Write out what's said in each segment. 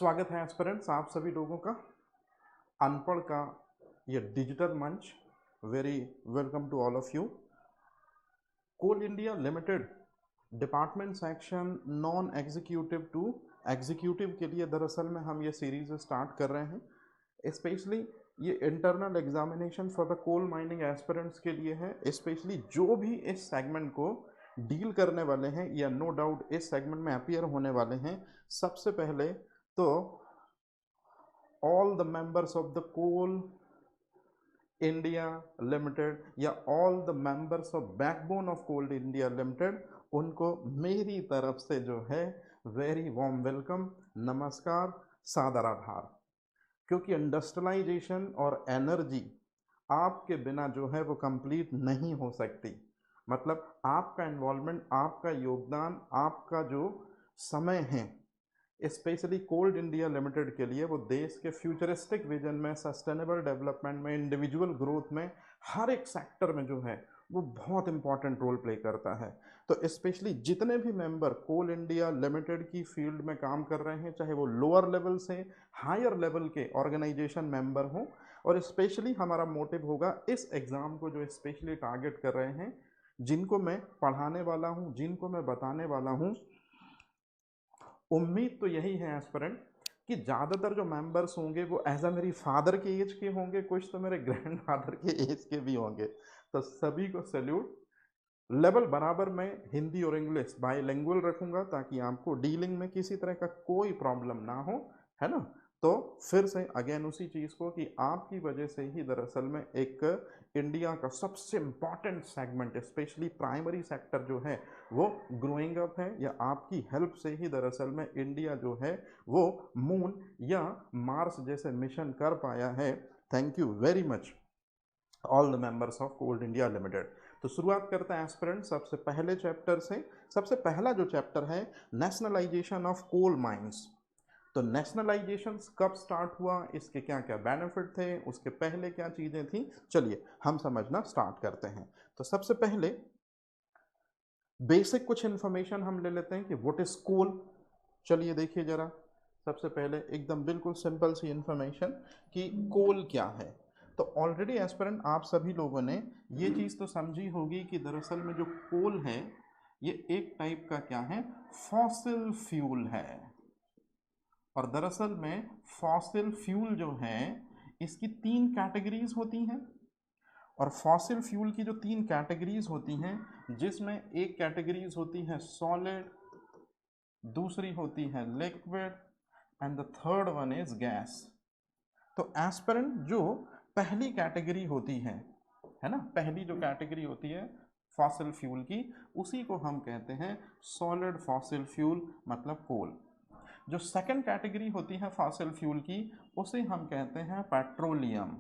स्वागत है एस्पिरेंट्स आप सभी लोगों का अनपढ़ का ये डिजिटल मंच। Very welcome to all of you. Coal India Limited department section non executive to executive के लिए दरअसल में हम ये सीरीज स्टार्ट कर रहे हैं। स्पेशली ये internal examination for the coal mining aspirants के लिए है। स्पेशली जो भी इस सेगमेंट को डील करने वाले हैं या नो डाउट इस सेगमेंट में अपीयर होने वाले हैं, सबसे पहले तो all the members of the coal India limited या all the members of backbone of coal India limited, उनको मेरी तरफ से जो है वेरी वार्म वेलकम, नमस्कार, सादर आभार। क्योंकि इंडस्ट्रियलाइजेशन और एनर्जी आपके बिना जो है वो कंप्लीट नहीं हो सकती। मतलब आपका इन्वॉल्वमेंट, आपका योगदान, आपका जो समय है स्पेशली कोल इंडिया लिमिटेड के लिए, वो देश के फ्यूचरिस्टिक विजन में, सस्टेनेबल डेवलपमेंट में, इंडिविजुअल ग्रोथ में, हर एक सेक्टर में जो है वो बहुत इंपॉर्टेंट रोल प्ले करता है। तो स्पेशली जितने भी मेंबर कोल इंडिया लिमिटेड की फील्ड में काम कर रहे हैं, चाहे वो लोअर लेवल से हायर लेवल के ऑर्गेनाइजेशन मेंबर हों, और स्पेशली हमारा मोटिव होगा इस एग्ज़ाम को जो स्पेशली टारगेट कर रहे हैं, जिनको मैं पढ़ाने वाला हूँ, जिनको मैं बताने वाला हूँ, उम्मीद तो यही है एस्पिरेंट कि ज़्यादातर जो मेंबर्स होंगे वो एज अ मेरी फादर के एज के होंगे, कुछ तो मेरे ग्रैंडफादर के एज के भी होंगे। तो सभी को सैल्यूट। लेवल बराबर मैं हिंदी और इंग्लिश बाईलिंगुअल रखूंगा ताकि आपको डीलिंग में किसी तरह का कोई प्रॉब्लम ना हो, है ना। तो फिर से अगेन उसी चीज़ को कि आपकी वजह से ही दरअसल में एक इंडिया का सबसे important segment specially primary sector जो है वो ग्रोइंग अप है, या आपकी हेल्प से ही दरअसल में इंडिया जो है वो मून या मार्स जैसे मिशन कर पाया है। Thank you very much all the members of coal India Limited. तो शुरुआत करते हैं एस्पिरेंट सबसे पहले चैप्टर से। सबसे पहला जो चैप्टर है नेशनलाइजेशन ऑफ कोल माइंस। तो नेशनलाइजेशन कब स्टार्ट हुआ, इसके क्या क्या बेनिफिट थे, उसके पहले क्या चीज़ें थी, चलिए हम समझना स्टार्ट करते हैं। तो सबसे पहले बेसिक कुछ इन्फॉर्मेशन हम ले लेते हैं कि व्हाट इज कोल। चलिए देखिए जरा, सबसे पहले एकदम बिल्कुल सिंपल सी इन्फॉर्मेशन कि कोल क्या है। तो ऑलरेडी एस्पिरेंट आप सभी लोगों ने ये चीज़ तो समझी होगी कि दरअसल में जो कोल है ये एक टाइप का क्या है, फॉसिल फ्यूल है। और दरअसल में फॉसिल फ्यूल जो है इसकी तीन कैटेगरीज होती हैं। और फॉसिल फ्यूल की जो तीन कैटेगरीज होती हैं, जिसमें एक कैटेगरीज होती है सॉलिड, दूसरी होती है liquid, and the third one is gas. तो एस्पिरेंट जो पहली कैटेगरी होती है ना, पहली जो कैटेगरी होती है फॉसिल फ्यूल की, उसी को हम कहते हैं सॉलिड फॉसिल फ्यूल, मतलब कोल। जो सेकंड कैटेगरी होती है फॉसिल फ्यूल की, उसे हम कहते हैं पेट्रोलियम।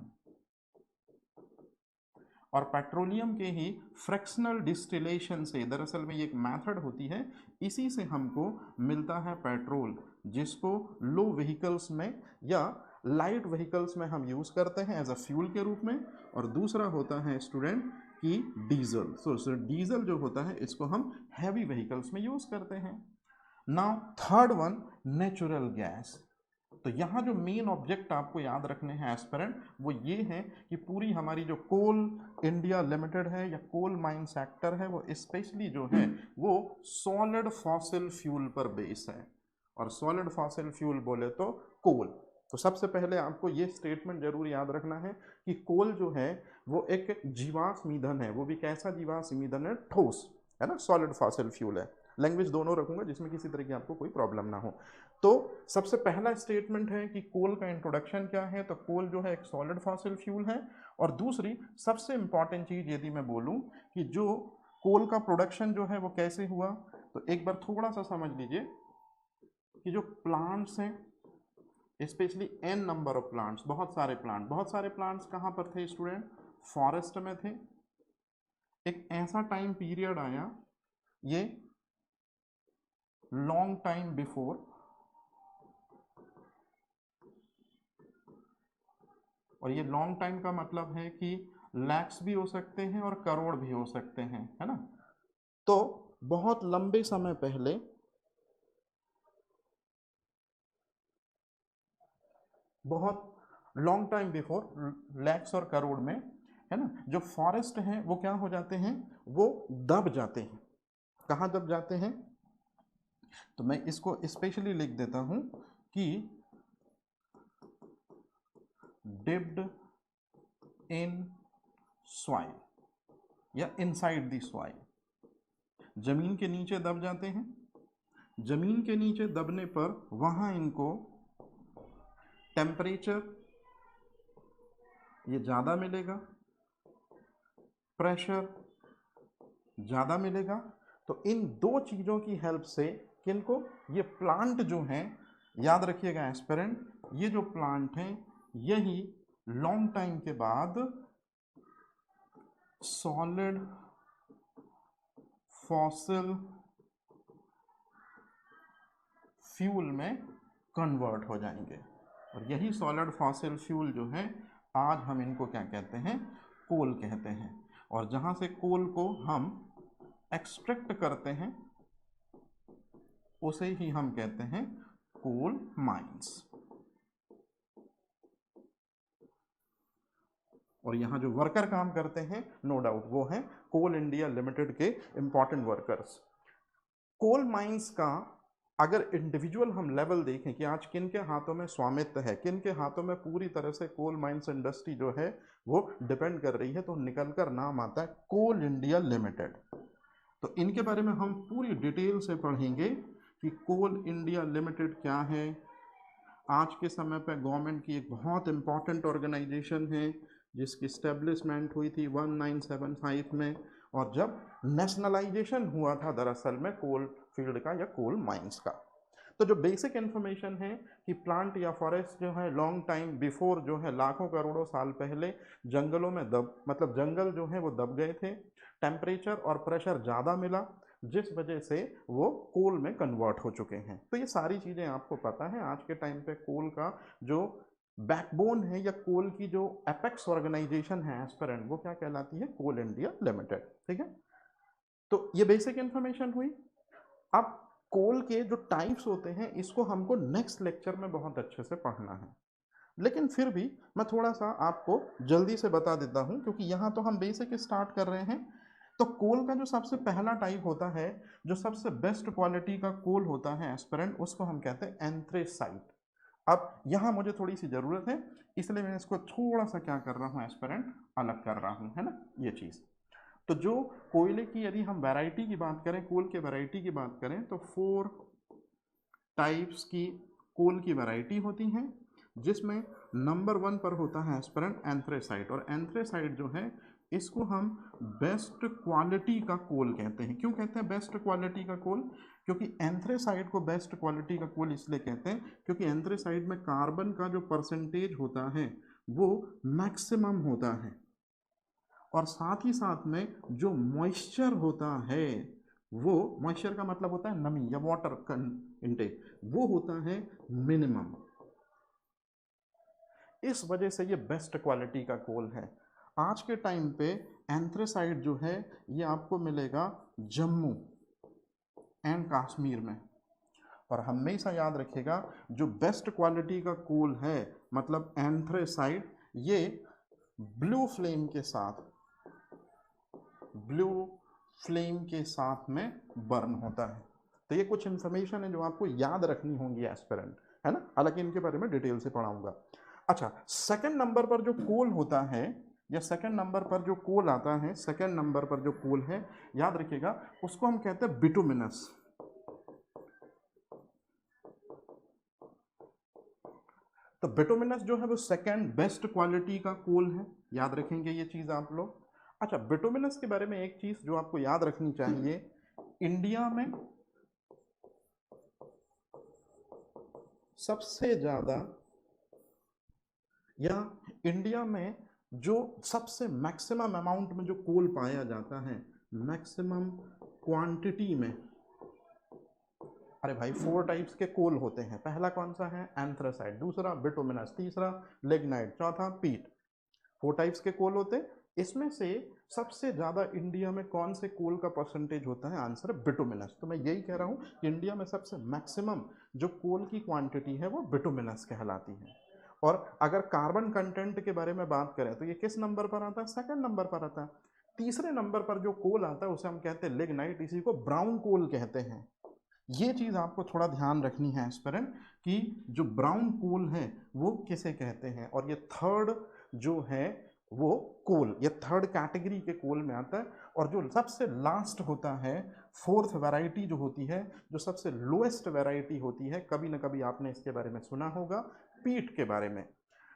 और पेट्रोलियम के ही फ्रैक्शनल डिस्टिलेशन से, दरअसल में ये एक मेथड होती है, इसी से हमको मिलता है पेट्रोल, जिसको लो व्हीकल्स में या लाइट व्हीकल्स में हम यूज़ करते हैं एज अ फ्यूल के रूप में। और दूसरा होता है स्टूडेंट की डीजल। सो डीजल जो होता है इसको हम हैवी व्हीकल्स में यूज़ करते हैं। Now third one natural gas. तो यहाँ जो मेन ऑब्जेक्ट आपको याद रखने हैं एस्पिरेंट, वो ये है कि पूरी हमारी जो कोल इंडिया लिमिटेड है या कोल माइन सेक्टर है, वो स्पेशली जो है वो सॉलिड फॉसिल फ्यूल पर बेस है। और सॉलिड फॉसिल फ्यूल बोले तो कोल। तो सबसे पहले आपको ये स्टेटमेंट जरूर याद रखना है कि कोल जो है वो एक जीवाश्म ईंधन है। वो भी कैसा जीवाश्म ईंधन है, ठोस, है ना। सॉलिड फॉसिल फ्यूल है। लैंग्वेज दोनों रखूंगा जिसमें किसी तरह की आपको कोई प्रॉब्लम ना हो। तो सबसे पहला स्टेटमेंट है कि कोल का इंट्रोडक्शन क्या है। तो कोल जो है एक सॉलिड फॉसिल फ्यूल है। और दूसरी सबसे इंपॉर्टेंट चीज यदि मैं बोलूं कि जो कोल का प्रोडक्शन जो है वो कैसे हुआ, तो एक बार थोड़ा सा समझ लीजिए कि जो प्लांट्स हैं, specially an number of plants, बहुत सारे प्लांट्स कहाँ पर थे स्टूडेंट, फॉरेस्ट में थे। एक ऐसा टाइम पीरियड आया, ये लॉन्ग टाइम बिफोर, और ये लॉन्ग टाइम का मतलब है कि लैक्स भी हो सकते हैं और करोड़ भी हो सकते हैं, है ना। तो बहुत लंबे समय पहले बहुत लॉन्ग टाइम बिफोर, लैक्स और करोड़ में, है ना, जो फॉरेस्ट हैं वो क्या हो जाते हैं, वो दब जाते हैं। कहाँ दब जाते हैं, तो मैं इसको स्पेशली लिख देता हूं कि डिप्ड इन सॉइल या इनसाइड द सॉइल, जमीन के नीचे दब जाते हैं। जमीन के नीचे दबने पर वहां इनको टेम्परेचर ये ज़्यादा मिलेगा, प्रेशर ज़्यादा मिलेगा। तो इन दो चीज़ों की हेल्प से किनको, ये प्लांट जो हैं, याद रखिएगा एस्पिरेंट, ये जो प्लांट हैं यही लॉन्ग टाइम के बाद सॉलिड फॉसिल फ्यूल में कन्वर्ट हो जाएंगे। और यही सॉलिड फॉसिल फ्यूल जो है, आज हम इनको क्या कहते हैं, कोल कहते हैं। और जहाँ से कोल को हम एक्सट्रैक्ट करते हैं उसे ही हम कहते हैं कोल माइंस। और यहाँ जो वर्कर काम करते हैं, नो डाउट वो हैं कोल इंडिया लिमिटेड के इंपॉर्टेंट वर्कर्स। कोल माइंस का अगर इंडिविजुअल हम लेवल देखें कि आज किन के हाथों में स्वामित्व है, किन के हाथों में पूरी तरह से कोल माइंस इंडस्ट्री जो है वो डिपेंड कर रही है, तो निकलकर नाम आता है कोल इंडिया लिमिटेड। तो इनके बारे में हम पूरी डिटेल से पढ़ेंगे कि कोल इंडिया लिमिटेड क्या है। आज के समय पर गवर्नमेंट की एक बहुत इंपॉर्टेंट ऑर्गेनाइजेशन है जिसकी स्टेब्लिशमेंट हुई थी 1975 में, और जब नेशनलाइजेशन हुआ था दरअसल में कोल फील्ड का या कोल माइंस का। तो जो बेसिक इन्फॉर्मेशन है कि प्लांट या फॉरेस्ट जो है लॉन्ग टाइम बिफोर जो है लाखों करोड़ों साल पहले जंगलों में मतलब जंगल जो है वो दब गए थे, टेम्परेचर और प्रेशर ज़्यादा मिला जिस वजह से वो कोल में कन्वर्ट हो चुके हैं। तो ये सारी चीज़ें आपको पता है। आज के टाइम पे कोल का जो बैकबोन है या कोल की जो एपेक्स ऑर्गेनाइजेशन है एस्पिरेंट, वो क्या कहलाती है, कोल इंडिया लिमिटेड। ठीक है, तो ये बेसिक इंफॉर्मेशन हुई। अब कोल के जो टाइप्स होते हैं इसको हमको नेक्स्ट लेक्चर में बहुत अच्छे से पढ़ना है, लेकिन फिर भी मैं थोड़ा सा आपको जल्दी से बता देता हूं क्योंकि यहाँ तो हम बेसिक स्टार्ट कर रहे हैं। तो कोल का जो सबसे पहला टाइप होता है, जो सबसे बेस्ट क्वालिटी का कोल होता है एस्पिरेंट, उसको हम कहते हैं एंथ्रेसाइट। अब यहाँ मुझे थोड़ी सी ज़रूरत है इसलिए मैं इसको थोड़ा सा क्या कर रहा हूँ एस्पिरेंट, अलग कर रहा हूँ, है ना, ये चीज़। तो जो कोयले की यदि हम वैरायटी की बात करें, कोल के वैरायटी की बात करें, तो 4 टाइप्स की कोल की वैरायटी होती हैं, जिसमें नंबर 1 पर होता है एस्पिरेंट एंथ्रेसाइट। और एंथ्रेसाइट जो है इसको हम बेस्ट क्वालिटी का कोल कहते हैं। क्यों कहते हैं बेस्ट क्वालिटी का कोल, क्योंकि एंथ्रेसाइट को बेस्ट क्वालिटी का कोल इसलिए कहते हैं क्योंकि एंथ्रेसाइट में कार्बन का जो परसेंटेज होता है वो मैक्सिमम होता है, और साथ ही साथ में जो मॉइस्चर होता है, वो मॉइस्चर का मतलब होता है नमी या वाटर इनटेक, वो होता है मिनिमम। इस वजह से ये बेस्ट क्वालिटी का कोल है। आज के टाइम पे एंथ्रेसाइट जो है ये आपको मिलेगा जम्मू एंड कश्मीर में। और हमेशा याद रखिएगा जो बेस्ट क्वालिटी का कोल है मतलब एंथ्रेसाइट, ये ब्लू फ्लेम के साथ, ब्लू फ्लेम के साथ में बर्न होता है। तो ये कुछ इंफॉर्मेशन है जो आपको याद रखनी होंगी एस्पिरेंट, है ना, हालांकि इनके बारे में डिटेल से पढ़ाऊंगा। अच्छा, सेकंड नंबर पर जो कोल होता है या सेकंड नंबर पर जो कोल आता है, सेकंड नंबर पर जो कोल है याद रखिएगा उसको हम कहते हैं बिटुमिनस। तो बिटुमिनस जो है वो सेकंड बेस्ट क्वालिटी का कोल है, याद रखेंगे ये चीज आप लोग। अच्छा, बिटुमिनस के बारे में एक चीज जो आपको याद रखनी चाहिए, इंडिया में सबसे ज्यादा या इंडिया में जो सबसे मैक्सिमम अमाउंट में जो कोल पाया जाता है, मैक्सिमम क्वांटिटी में, अरे भाई 4 टाइप्स के कोल होते हैं। पहला कौन सा है, एंथ्रासाइट, दूसरा बिटुमिनस, तीसरा लिग्नाइट, चौथा पीट। 4 टाइप्स के कोल होते हैं। इसमें से सबसे ज़्यादा इंडिया में कौन से कोल का परसेंटेज होता है, आंसर है बिटुमिनस। तो मैं यही कह रहा हूँ कि इंडिया में सबसे मैक्सिमम जो कोल की क्वांटिटी है वो बिटुमिनस कहलाती है। और अगर कार्बन कंटेंट के बारे में बात करें तो ये किस नंबर पर आता है? सेकंड नंबर पर आता है। तीसरे नंबर पर जो कोल आता है उसे हम कहते हैं लिग्नाइट, इसी को ब्राउन कोल कहते हैं। ये चीज आपको थोड़ा ध्यान रखनी है एस्पिरेंट कि जो ब्राउन कोल है वो किसे कहते हैं, और ये थर्ड जो है वो कोल, ये थर्ड कैटेगरी के कोल में आता है। और जो सबसे लास्ट होता है, फोर्थ वैरायटी जो होती है, जो सबसे लोएस्ट वैरायटी होती है, कभी ना कभी आपने इसके बारे में सुना होगा, पीट के बारे में।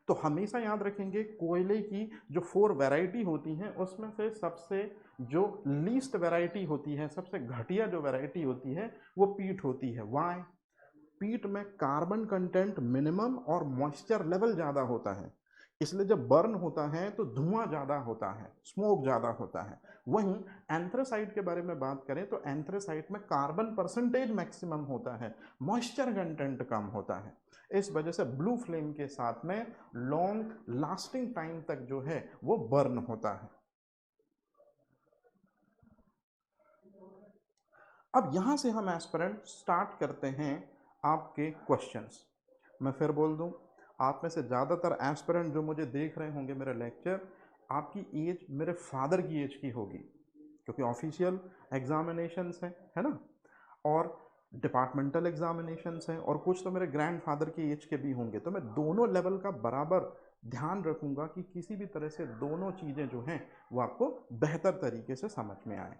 तो हमेशा याद रखेंगे कोयले की जो 4 वैरायटी होती हैं उसमें से सबसे जो लीस्ट वैरायटी होती है, सबसे घटिया जो वैरायटी होती है वो पीट होती है। वाई? पीट में कार्बन कंटेंट मिनिमम और मॉइस्चर लेवल ज़्यादा होता है, इसलिए जब बर्न होता है तो धुआं ज़्यादा होता है, स्मोक ज़्यादा होता है। वहीं एंथ्रेसाइट के बारे में बात करें तो एंथ्रेसाइट में कार्बन परसेंटेज मैक्सिमम होता है, मॉइस्चर कंटेंट कम होता है। इस वजह से ब्लू फ्लेम के साथ में लॉन्ग लास्टिंग टाइम तक जो है वो बर्न होता है। अब यहां से हम एस्पिरेंट स्टार्ट करते हैं आपके क्वेश्चंस। मैं फिर बोल दूं, आप में से ज़्यादातर एस्पिरेंट जो मुझे देख रहे होंगे मेरा लेक्चर, आपकी एज मेरे फादर की एज की होगी, क्योंकि ऑफिशियल एग्जामिनेशंस हैं, है ना, और डिपार्टमेंटल एग्जामिनेशंस हैं, और कुछ तो मेरे ग्रैंडफादर की एज के भी होंगे। तो मैं दोनों लेवल का बराबर ध्यान रखूंगा कि किसी भी तरह से दोनों चीज़ें जो हैं वो आपको बेहतर तरीके से समझ में आए।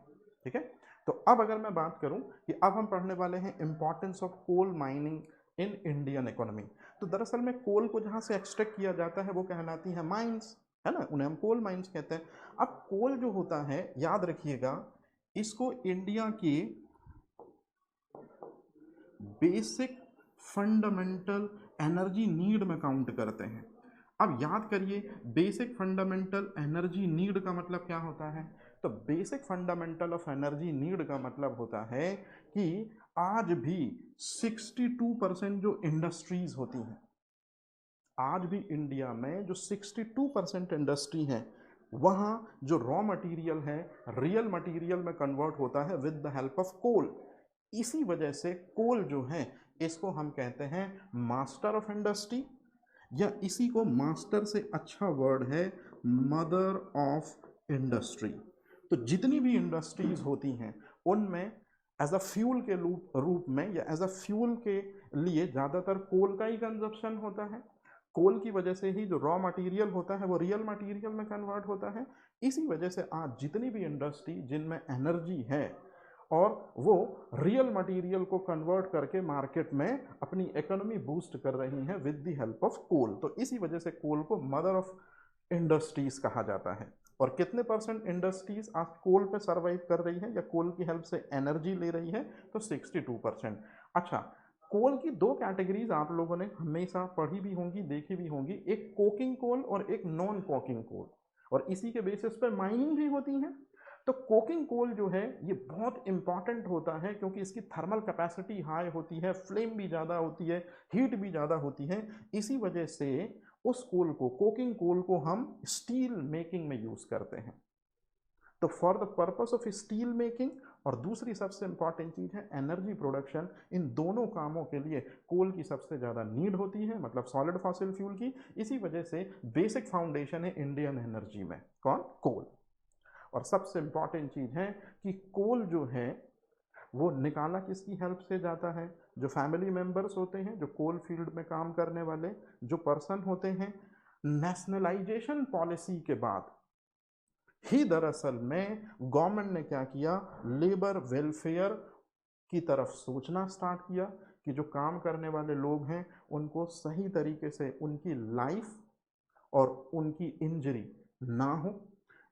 ठीक है, तो अब अगर मैं बात करूं कि अब हम पढ़ने वाले हैं importance of coal mining in Indian economy. तो दरअसल में कोल को जहां से एक्सट्रैक्ट किया जाता है वो कहलाती है माइंस, है ना, उन्हें हम कोल माइंस कहते हैं। अब कोल जो होता है, याद रखिएगा, इसको इंडिया की बेसिक फंडामेंटल एनर्जी नीड में काउंट करते हैं। अब याद करिए, बेसिक फंडामेंटल एनर्जी नीड का मतलब क्या होता है? तो basic fundamental of energy need का मतलब होता है कि आज भी 62% जो इंडस्ट्रीज होती हैं, आज भी इंडिया में जो 62% इंडस्ट्री है, वहाँ जो रॉ मटेरियल है रियल मटेरियल में कन्वर्ट होता है with the help of coal. इसी वजह से कोल जो है इसको हम कहते हैं मास्टर ऑफ इंडस्ट्री, या इसी को मास्टर से अच्छा वर्ड है मदर ऑफ इंडस्ट्री। तो जितनी भी इंडस्ट्रीज होती हैं उनमें एज अ फ्यूल के रूप में या एज अ फ्यूल के लिए ज़्यादातर कोल का ही कंजप्शन होता है। कोल की वजह से ही जो रॉ मटेरियल होता है वो रियल मटेरियल में कन्वर्ट होता है। इसी वजह से आज जितनी भी इंडस्ट्री जिनमें एनर्जी है और वो रियल मटेरियल को कन्वर्ट करके मार्केट में अपनी इकोनॉमी बूस्ट कर रही हैं with the help of coal, तो इसी वजह से कोल को मदर ऑफ इंडस्ट्रीज कहा जाता है। और कितने परसेंट इंडस्ट्रीज आज कोल पे सर्वाइव कर रही है या कोल की हेल्प से एनर्जी ले रही है? तो 62%। अच्छा, कोल की दो कैटेगरीज आप लोगों ने हमेशा पढ़ी भी होंगी, देखी भी होंगी, एक कोकिंग कोल और एक नॉन कोकिंग कोल, और इसी के बेसिस पे माइनिंग भी होती है। तो कोकिंग कोल जो है ये बहुत इंपॉर्टेंट होता है क्योंकि इसकी थर्मल कैपेसिटी हाई होती है, फ्लेम भी ज़्यादा होती है, हीट भी ज़्यादा होती है। इसी वजह से उस कोल को, कोकिंग कोल को, हम स्टील मेकिंग में यूज़ करते हैं। तो for the purpose of steel making और दूसरी सबसे इंपॉर्टेंट चीज़ है एनर्जी प्रोडक्शन, इन दोनों कामों के लिए कोल की सबसे ज़्यादा नीड होती है, मतलब सॉलिड फॉसिल फ्यूल की। इसी वजह से बेसिक फाउंडेशन है इंडियन एनर्जी में कौन? कोल। और सबसे इंपॉर्टेंट चीज़ है कि कोल जो है वो निकाला किसकी हेल्प से जाता है? जो फैमिली मेंबर्स होते हैं, जो कोल फील्ड में काम करने वाले जो पर्सन होते हैं, नेशनलाइजेशन पॉलिसी के बाद ही दरअसल में गवर्नमेंट ने क्या किया, लेबर वेलफेयर की तरफ सोचना स्टार्ट किया कि जो काम करने वाले लोग हैं उनको सही तरीके से उनकी लाइफ और उनकी इंजरी ना हो,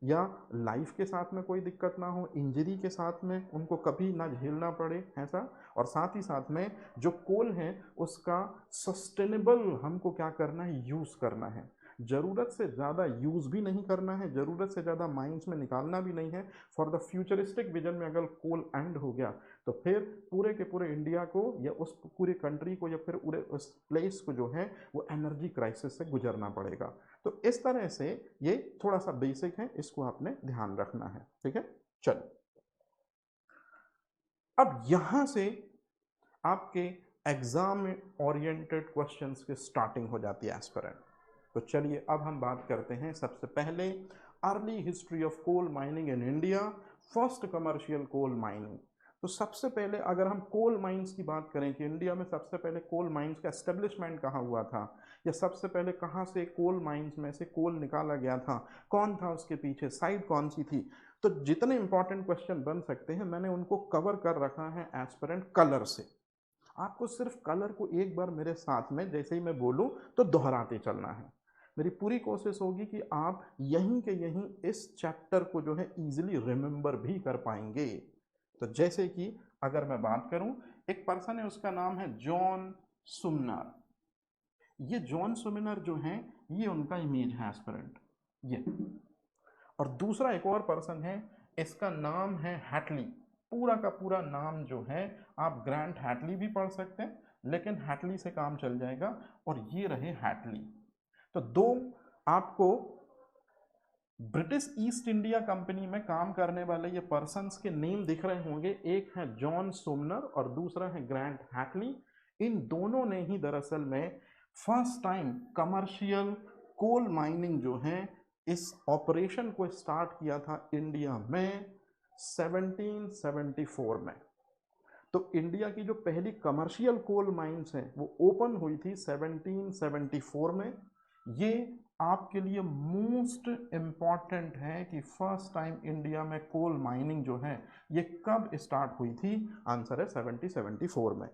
या लाइफ के साथ में कोई दिक्कत ना हो, इंजरी के साथ में उनको कभी ना झेलना पड़े ऐसा। और साथ ही साथ में जो कोल है उसका सस्टेनेबल हमको क्या करना है, यूज़ करना है। ज़रूरत से ज़्यादा यूज़ भी नहीं करना है, ज़रूरत से ज़्यादा माइंस में निकालना भी नहीं है। फॉर द फ्यूचरिस्टिक विजन में अगर कोल एंड हो गया तो फिर पूरे के पूरे इंडिया को या उस पूरे कंट्री को या फिर पूरे उस प्लेस को जो है वो एनर्जी क्राइसिस से गुजरना पड़ेगा। तो इस तरह से ये थोड़ा सा बेसिक है, इसको आपने ध्यान रखना है। ठीक है, चलो अब यहां से आपके एग्जाम ओरिएंटेड क्वेश्चंस की स्टार्टिंग हो जाती है एस्पिरेंट। तो चलिए अब हम बात करते हैं सबसे पहले early history of coal mining in India, first commercial coal mining. तो सबसे पहले अगर हम कोल माइंस की बात करें कि इंडिया में सबसे पहले कोल माइंस का एस्टेब्लिशमेंट कहाँ हुआ था, या सबसे पहले कहाँ से कोल माइंस में से कोल निकाला गया था, कौन था उसके पीछे, साइट कौन सी थी, तो जितने इंपॉर्टेंट क्वेश्चन बन सकते हैं मैंने उनको कवर कर रखा है एस्पिरेंट कलर से। आपको सिर्फ कलर को एक बार मेरे साथ में जैसे ही मैं बोलूं तो दोहराते चलना है। मेरी पूरी कोशिश होगी कि आप यहीं के यहीं इस चैप्टर को जो है इजीली रिमेंबर भी कर पाएंगे। तो जैसे कि अगर मैं बात करूं, एक पर्सन है उसका नाम है जॉन सुमनर। ये जॉन सुमनर जो है ये उनका इमेज है एस्पिरेंट ये। और दूसरा एक और पर्सन है, इसका नाम है हैटली। पूरा का पूरा नाम जो है आप ग्रांट हैटली भी पढ़ सकते हैं, लेकिन हैटली से काम चल जाएगा। और ये रहे हैटली। तो दो आपको ब्रिटिश ईस्ट इंडिया कंपनी में काम करने वाले ये पर्सन्स के नेम दिख रहे होंगे, एक है जॉन सोमनर और दूसरा है ग्रांट हैटली। इन दोनों ने ही दरअसल में first time commercial coal mining जो है इस ऑपरेशन को स्टार्ट किया था इंडिया में 1774 में। तो इंडिया की जो पहली कमर्शियल कोल माइंस है वो ओपन हुई थी 1774 में। ये आपके लिए मोस्ट इम्पॉर्टेंट है कि फर्स्ट टाइम इंडिया में कोल माइनिंग जो है ये कब स्टार्ट हुई थी, आंसर है 1774 में।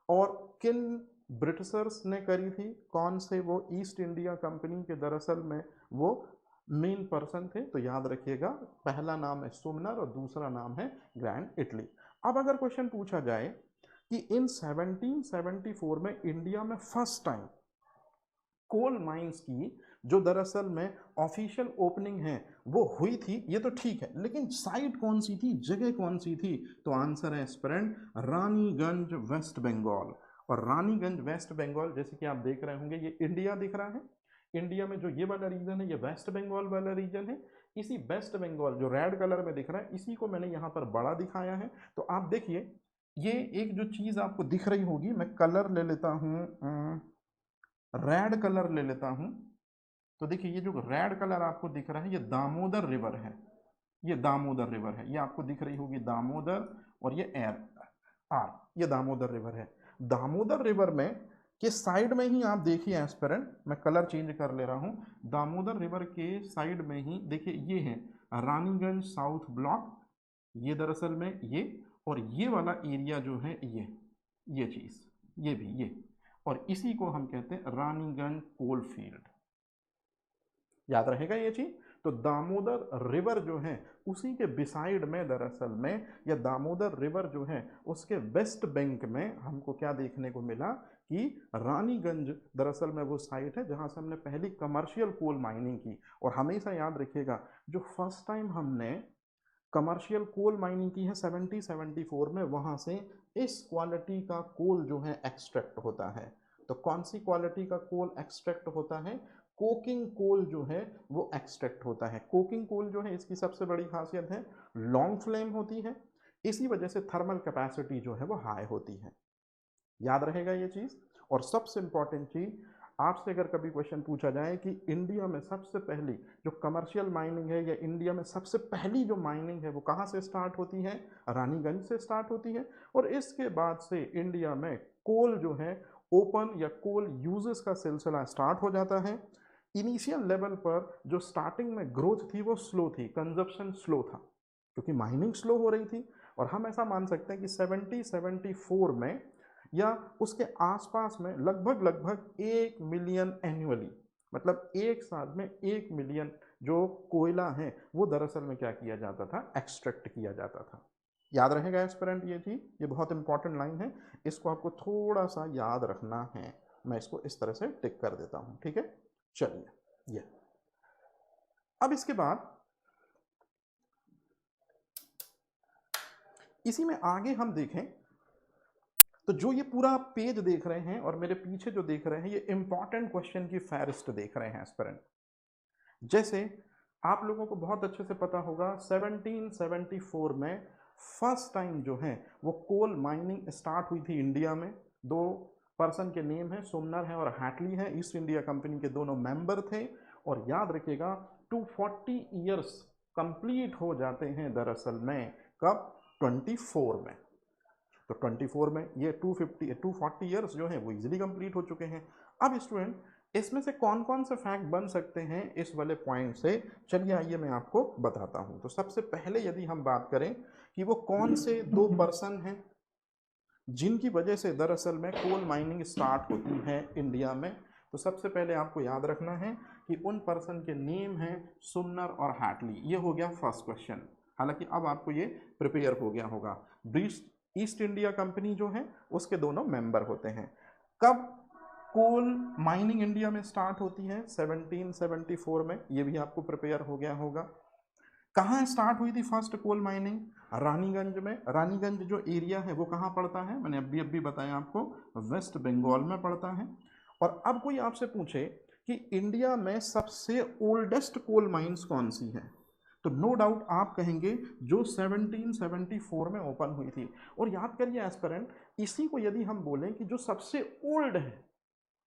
और किन ब्रिटिशर्स ने करी थी, कौन से, वो ईस्ट इंडिया कंपनी के दरअसल में वो मेन पर्सन थे। तो याद रखिएगा पहला नाम है सुमनर और दूसरा नाम है ग्रैंड इटली। अब अगर क्वेश्चन पूछा जाए कि इन 1774 में इंडिया में फर्स्ट टाइम कोल माइंस की जो दरअसल में ऑफिशियल ओपनिंग है वो हुई थी, ये तो ठीक है, लेकिन साइट कौन सी थी, जगह कौन सी थी, तो आंसर है एस्पिरेंट रानीगंज वेस्ट बंगाल। और रानीगंज वेस्ट बंगाल जैसे कि आप देख रहे होंगे ये इंडिया दिख रहा है, इंडिया में जो ये वाला रीजन है ये वेस्ट बंगाल वाला रीजन है। इसी वेस्ट बंगाल जो रेड कलर में दिख रहा है इसी को मैंने यहाँ पर बड़ा दिखाया है। तो आप देखिए ये एक जो चीज़ आपको दिख रही होगी, मैं कलर ले लेता हूँ, रेड कलर ले लेता हूँ। तो देखिए ये जो रेड कलर आपको दिख रहा है ये दामोदर रिवर है, ये दामोदर रिवर है, ये आपको दिख रही होगी दामोदर, और ये आर ये दामोदर रिवर है। दामोदर रिवर में के साइड में ही आप देखिए एस्पिरेंट, मैं कलर चेंज कर ले रहा हूँ, दामोदर रिवर के साइड में ही देखिए ये है रानीगंज साउथ ब्लॉक, ये दरअसल में ये, और ये वाला एरिया जो है ये चीज़ ये भी ये, और इसी को हम कहते हैं रानीगंज कोल फील्ड। याद रहेगा ये चीज। तो दामोदर रिवर जो है उसी के बिसाइड में दरअसल में, या दामोदर रिवर जो है उसके वेस्ट बैंक में हमको क्या देखने को मिला कि रानीगंज दरअसल में वो साइट है जहां से हमने पहली कमर्शियल कोल माइनिंग की। और हमेशा याद रखिएगा जो फर्स्ट टाइम हमने कमर्शियल कोल माइनिंग की है 1774 में, वहां से इस क्वालिटी का कोल जो है एक्सट्रैक्ट होता है। तो कौन सी क्वालिटी का कोल एक्सट्रैक्ट होता है, कोकिंग कोल जो है वो एक्सट्रैक्ट होता है। कोकिंग कोल जो है इसकी सबसे बड़ी खासियत है लॉन्ग फ्लेम होती है, इसी वजह से थर्मल कैपेसिटी जो है वो हाई होती है। याद रहेगा ये चीज़। और सबसे इंपॉर्टेंट चीज़, आपसे अगर कभी क्वेश्चन पूछा जाए कि इंडिया में सबसे पहली जो कमर्शियल माइनिंग है या इंडिया में सबसे पहली जो माइनिंग है वो कहाँ से स्टार्ट होती है, रानीगंज से स्टार्ट होती है। और इसके बाद से इंडिया में कोल जो है ओपन या कोल यूजेस का सिलसिला स्टार्ट हो जाता है। इनिशियल लेवल पर जो स्टार्टिंग में ग्रोथ थी वो स्लो थी, कंजप्शन स्लो था क्योंकि माइनिंग स्लो हो रही थी। और हम ऐसा मान सकते हैं कि 1774 में या उसके आसपास में लगभग 1 मिलियन एनुअली, मतलब एक साल में 1 मिलियन जो कोयला है वो दरअसल में क्या किया जाता था, एक्सट्रैक्ट किया जाता था। याद रहेगा एस्पिरेंट ये चीज, ये बहुत इंपॉर्टेंट लाइन है, इसको आपको थोड़ा सा याद रखना है। मैं इसको इस तरह से टिक कर देता हूं, ठीक है। चलिए ये अब इसके बाद इसी में आगे हम देखें तो जो ये पूरा पेज देख रहे हैं और मेरे पीछे जो देख रहे हैं ये इंपॉर्टेंट क्वेश्चन की फहरिस्त देख रहे हैं एस्पिरेंट। जैसे आप लोगों को बहुत अच्छे से पता होगा 1774 में फर्स्ट टाइम जो है वो कोल माइनिंग स्टार्ट हुई थी इंडिया में। दो पर्सन के नेम है, सुमनर है और हैटली है, ईस्ट इंडिया कंपनी के दोनों मेंबर थे। और याद रखिएगा 240 ईयर्स कंप्लीट हो जाते हैं दरअसल में, कब? 24 में। तो 24 में ये 240 ईयर्स जो है वो इजीली कंप्लीट हो चुके हैं। अब स्टूडेंट इसमें से कौन कौन से फैक्ट बन सकते हैं इस वाले पॉइंट से, चलिए आइए मैं आपको बताता हूं। तो सबसे पहले यदि हम बात करें कि वो कौन से दो पर्सन हैं जिनकी वजह से दरअसल में कोल माइनिंग स्टार्ट होती है इंडिया में, तो सबसे पहले आपको याद रखना है कि उन पर्सन के नेम हैं सुमनर और हैटली। ये हो गया फर्स्ट क्वेश्चन। हालांकि अब आपको ये प्रिपेयर हो गया होगा। ब्रिटिश ईस्ट इंडिया कंपनी जो है उसके दोनों मेंबर होते हैं। कब कोल माइनिंग इंडिया में स्टार्ट होती है? 1774 में। ये भी आपको प्रिपेयर हो गया होगा। कहाँ स्टार्ट हुई थी फर्स्ट कोल माइनिंग? रानीगंज में। रानीगंज जो एरिया है वो कहाँ पड़ता है? मैंने अभी बताया आपको, वेस्ट बंगाल में पड़ता है। और अब कोई आपसे पूछे कि इंडिया में सबसे ओल्डेस्ट कोल माइंस कौन सी है, तो नो डाउट आप कहेंगे जो 1774 में ओपन हुई थी। और याद करिए एस्पिरेंट, इसी को यदि हम बोलें कि जो सबसे ओल्ड है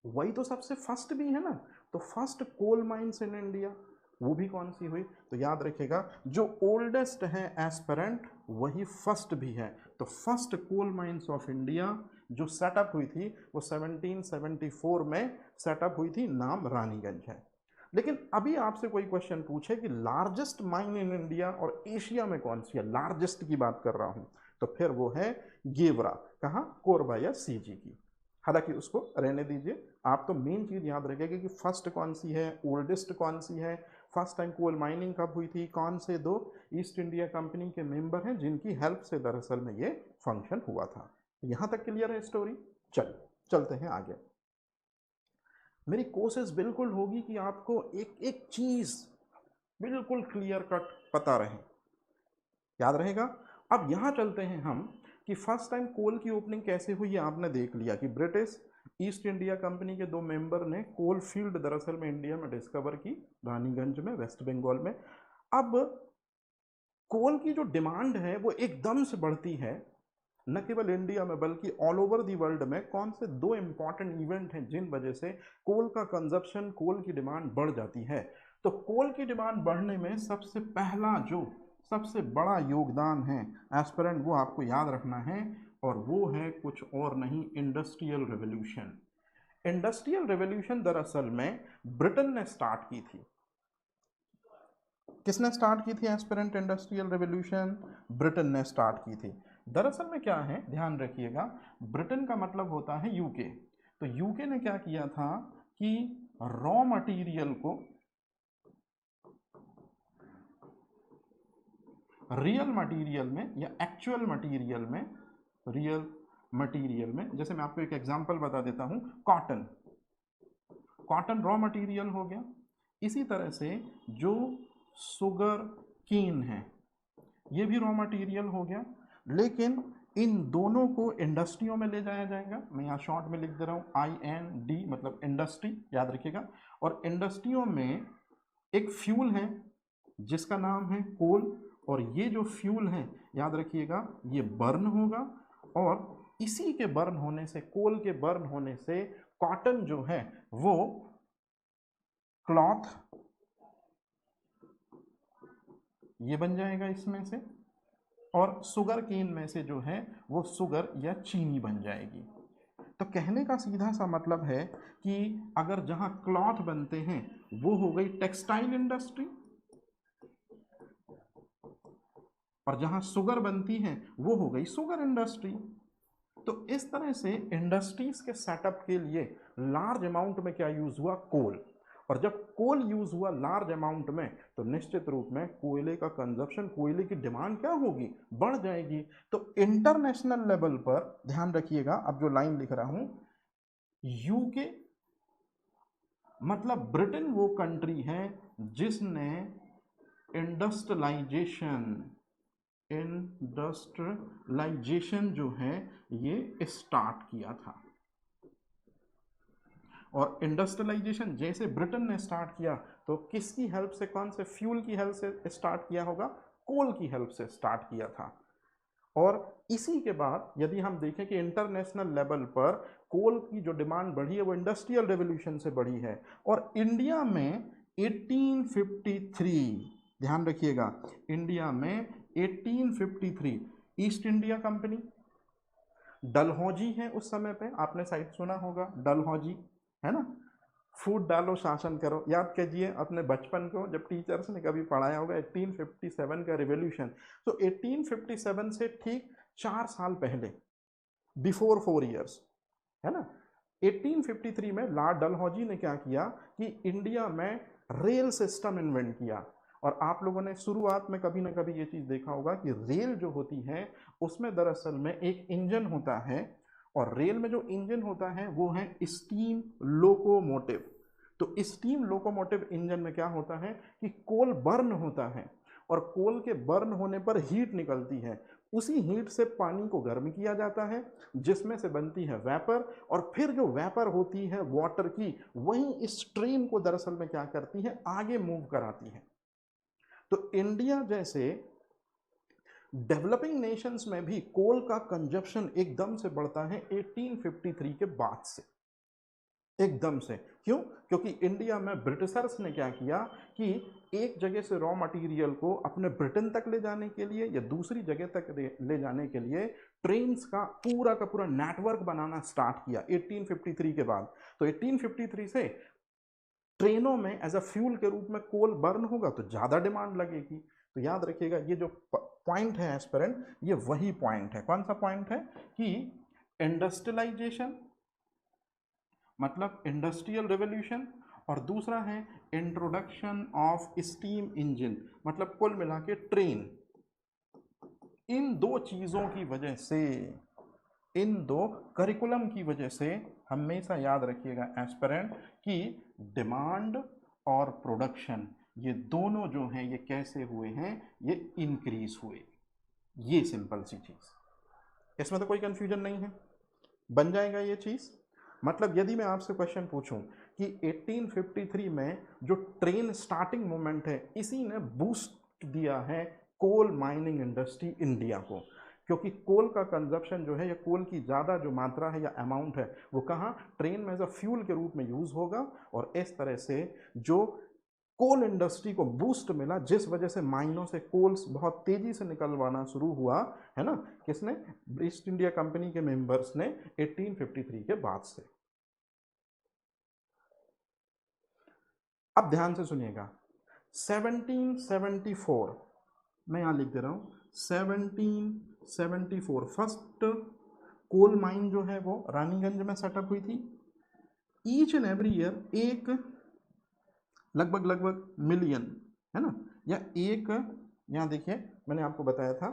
वही तो सबसे फर्स्ट भी है ना, तो first coal mines in India वो भी कौन सी हुई? तो याद रखिएगा जो ओल्डेस्ट है एस्पिरेंट वही फर्स्ट भी है। तो first coal mines of India जो सेटअप हुई थी वो 1774 में सेटअप हुई थी, नाम रानीगंज है। लेकिन अभी आपसे कोई क्वेश्चन पूछे कि लार्जेस्ट माइन इन इंडिया और एशिया में कौन सी है, लार्जेस्ट की बात कर रहा हूं, तो फिर वो है गेवरा। कहाँ? कोरबा या सीजी की। हालांकि उसको रहने दीजिए, आप तो मेन चीज याद रखिएगा कि फर्स्ट कौन सी है, ओल्डेस्ट कौन सी है, फर्स्ट टाइम कोल माइनिंग कब हुई थी, कौन से दो ईस्ट इंडिया कंपनी के मेंबर हैं जिनकी हेल्प से दरअसल में ये फंक्शन हुआ था। यहां तक क्लियर है स्टोरी? चलिए चलते हैं आगे। मेरी कोशिश बिल्कुल होगी कि आपको एक एक चीज बिल्कुल क्लियर कट पता रहे, याद रहेगा। अब यहां चलते हैं हम कि फर्स्ट टाइम कोल की ओपनिंग कैसे हुई है। आपने देख लिया कि ब्रिटिश ईस्ट इंडिया कंपनी के दो मेंबर ने कोल फील्ड दरअसल में इंडिया में डिस्कवर की, रानीगंज में, वेस्ट बंगाल में। अब कोल की जो डिमांड है वो एकदम से बढ़ती है, न केवल इंडिया में बल्कि ऑल ओवर दी वर्ल्ड में। कौन से दो इंपॉर्टेंट इवेंट हैं जिन वजह से कोल का कंजप्शन, कोल की डिमांड बढ़ जाती है? तो कोल की डिमांड बढ़ने में सबसे पहला जो सबसे बड़ा योगदान है एस्पिरेंट, वो आपको याद रखना है, और वो है कुछ और नहीं, इंडस्ट्रियल रेवोल्यूशन। इंडस्ट्रियल रेवोल्यूशन दरअसल में ब्रिटेन ने स्टार्ट की थी। किसने स्टार्ट की थी एस्पिरेंट? इंडस्ट्रियल रेवोल्यूशन ब्रिटेन ने स्टार्ट की थी। दरअसल में क्या है, ध्यान रखिएगा, ब्रिटेन का मतलब होता है यूके। तो यूके ने क्या किया था कि रॉ मटेरियल को रियल मटेरियल में या एक्चुअल मटेरियल में, रियल मटेरियल में, जैसे मैं आपको एक एग्जांपल बता देता हूं, कॉटन। कॉटन रॉ मटेरियल हो गया। इसी तरह से जो सुगर केन है ये भी रॉ मटेरियल हो गया। लेकिन इन दोनों को इंडस्ट्रियों में ले जाया जाएगा। मैं यहाँ शॉर्ट में लिख दे रहा हूँ IND, मतलब इंडस्ट्री, याद रखिएगा। और इंडस्ट्रियों में एक फ्यूल है जिसका नाम है कोल, और ये जो फ्यूल है याद रखिएगा ये बर्न होगा, और इसी के बर्न होने से, कोल के बर्न होने से कॉटन जो है वो क्लॉथ ये बन जाएगा इसमें से, और शुगर केन में से जो है वो शुगर या चीनी बन जाएगी। तो कहने का सीधा सा मतलब है कि अगर जहां क्लॉथ बनते हैं वो हो गई टेक्सटाइल इंडस्ट्री, और जहां शुगर बनती है वो हो गई शुगर इंडस्ट्री। तो इस तरह से इंडस्ट्रीज के सेटअप के लिए लार्ज अमाउंट में क्या यूज हुआ? कोल। और जब कोल यूज हुआ लार्ज अमाउंट में तो निश्चित रूप में कोयले का कंजप्शन, कोयले की डिमांड क्या होगी? बढ़ जाएगी। तो इंटरनेशनल लेवल पर ध्यान रखिएगा, अब जो लाइन लिख रहा हूं, यूके मतलब ब्रिटेन वो कंट्री है जिसने इंडस्ट्रियलाइजेशन जो है ये स्टार्ट किया था। और इंडस्ट्रियलाइजेशन जैसे ब्रिटेन ने स्टार्ट किया तो किसकी हेल्प से, कौन से फ्यूल की हेल्प से स्टार्ट किया होगा? कोल की हेल्प से स्टार्ट किया था। और इसी के बाद यदि हम देखें कि इंटरनेशनल लेवल पर कोल की जो डिमांड बढ़ी है वो इंडस्ट्रियल रेवोल्यूशन से बढ़ी है। और इंडिया में 1853, ध्यान रखिएगा, इंडिया में 1853 ईस्ट इंडिया कंपनी, डलहौजी है उस समय पे, आपने शायद सुना होगा डलहौजी, है ना, फूट डालो शासन करो, याद कीजिए अपने बचपन को जब टीचर्स ने कभी पढ़ाया होगा 1857 का रिवॉल्यूशन। तो 1857 से ठीक 4 साल पहले, बिफोर 4 ईयर्स, है ना, 1853 में लॉर्ड डलहौजी ने क्या किया कि इंडिया में रेल सिस्टम इन्वेंट किया। और आप लोगों ने शुरुआत में कभी ना कभी ये चीज़ देखा होगा कि रेल जो होती है उसमें दरअसल में एक इंजन होता है, और रेल में जो इंजन होता है वो है स्टीम लोकोमोटिव। तो स्टीम लोकोमोटिव इंजन में क्या होता है कि कोल बर्न होता है, और कोल के बर्न होने पर हीट निकलती है, उसी हीट से पानी को गर्म किया जाता है जिसमें से बनती है वेपर, और फिर जो वेपर होती है वाटर की वही इस स्ट्रीम को दरअसल में क्या करती है, आगे मूव कराती है। तो इंडिया जैसे डेवलपिंग नेशंस में भी कोल का कंजप्शन एकदम से बढ़ता है 1853 के बाद से, एकदम से। क्यों? क्योंकि इंडिया में ब्रिटिशर्स ने क्या किया कि एक जगह से रॉ मटेरियल को अपने ब्रिटेन तक ले जाने के लिए या दूसरी जगह तक ले जाने के लिए ट्रेन्स का पूरा नेटवर्क बनाना स्टार्ट किया 1853 के बाद। तो 1853 से ट्रेनों में एज अ फ्यूल के रूप में कोल बर्न होगा तो ज़्यादा डिमांड लगेगी। तो याद रखिएगा ये जो पॉइंट है एस्पिरेंट, ये वही पॉइंट है। कौन सा पॉइंट है कि इंडस्ट्रियलाइजेशन मतलब इंडस्ट्रियल रेवोल्यूशन, और दूसरा है इंट्रोडक्शन ऑफ स्टीम इंजन मतलब कुल मिला के ट्रेन। इन दो चीज़ों की वजह से, इन दो करिकुलम की वजह से हमेशा याद रखिएगा एस्पिरेंट कि डिमांड और प्रोडक्शन ये दोनों जो हैं ये कैसे हुए हैं, ये इंक्रीज हुए। ये सिंपल सी चीज़, इसमें तो कोई कंफ्यूजन नहीं है, बन जाएगा ये चीज़। मतलब यदि मैं आपसे क्वेश्चन पूछूं कि 1853 में जो ट्रेन स्टार्टिंग मोमेंट है इसी ने बूस्ट दिया है कोल माइनिंग इंडस्ट्री इंडिया को, क्योंकि कोल का कंजप्शन जो है या कोल की ज़्यादा जो मात्रा है या अमाउंट है वो कहाँ, ट्रेन में एज अ फ्यूल के रूप में यूज़ होगा। और इस तरह से जो कोल इंडस्ट्री को बूस्ट मिला जिस वजह से माइनों से कोल्स बहुत तेजी से निकलवाना शुरू हुआ, है ना, किसने, ईस्ट इंडिया कंपनी के मेंबर्स ने 1853 के बाद से। अब ध्यान से सुनिएगा, 1774 मैं यहां लिख दे रहा हूं, 1774 फर्स्ट कोल माइन जो है वो रानीगंज में सेटअप हुई थी। ईच एंड एवरी ईयर एक लगभग मिलियन, है ना, या एक, यहाँ देखिए मैंने आपको बताया था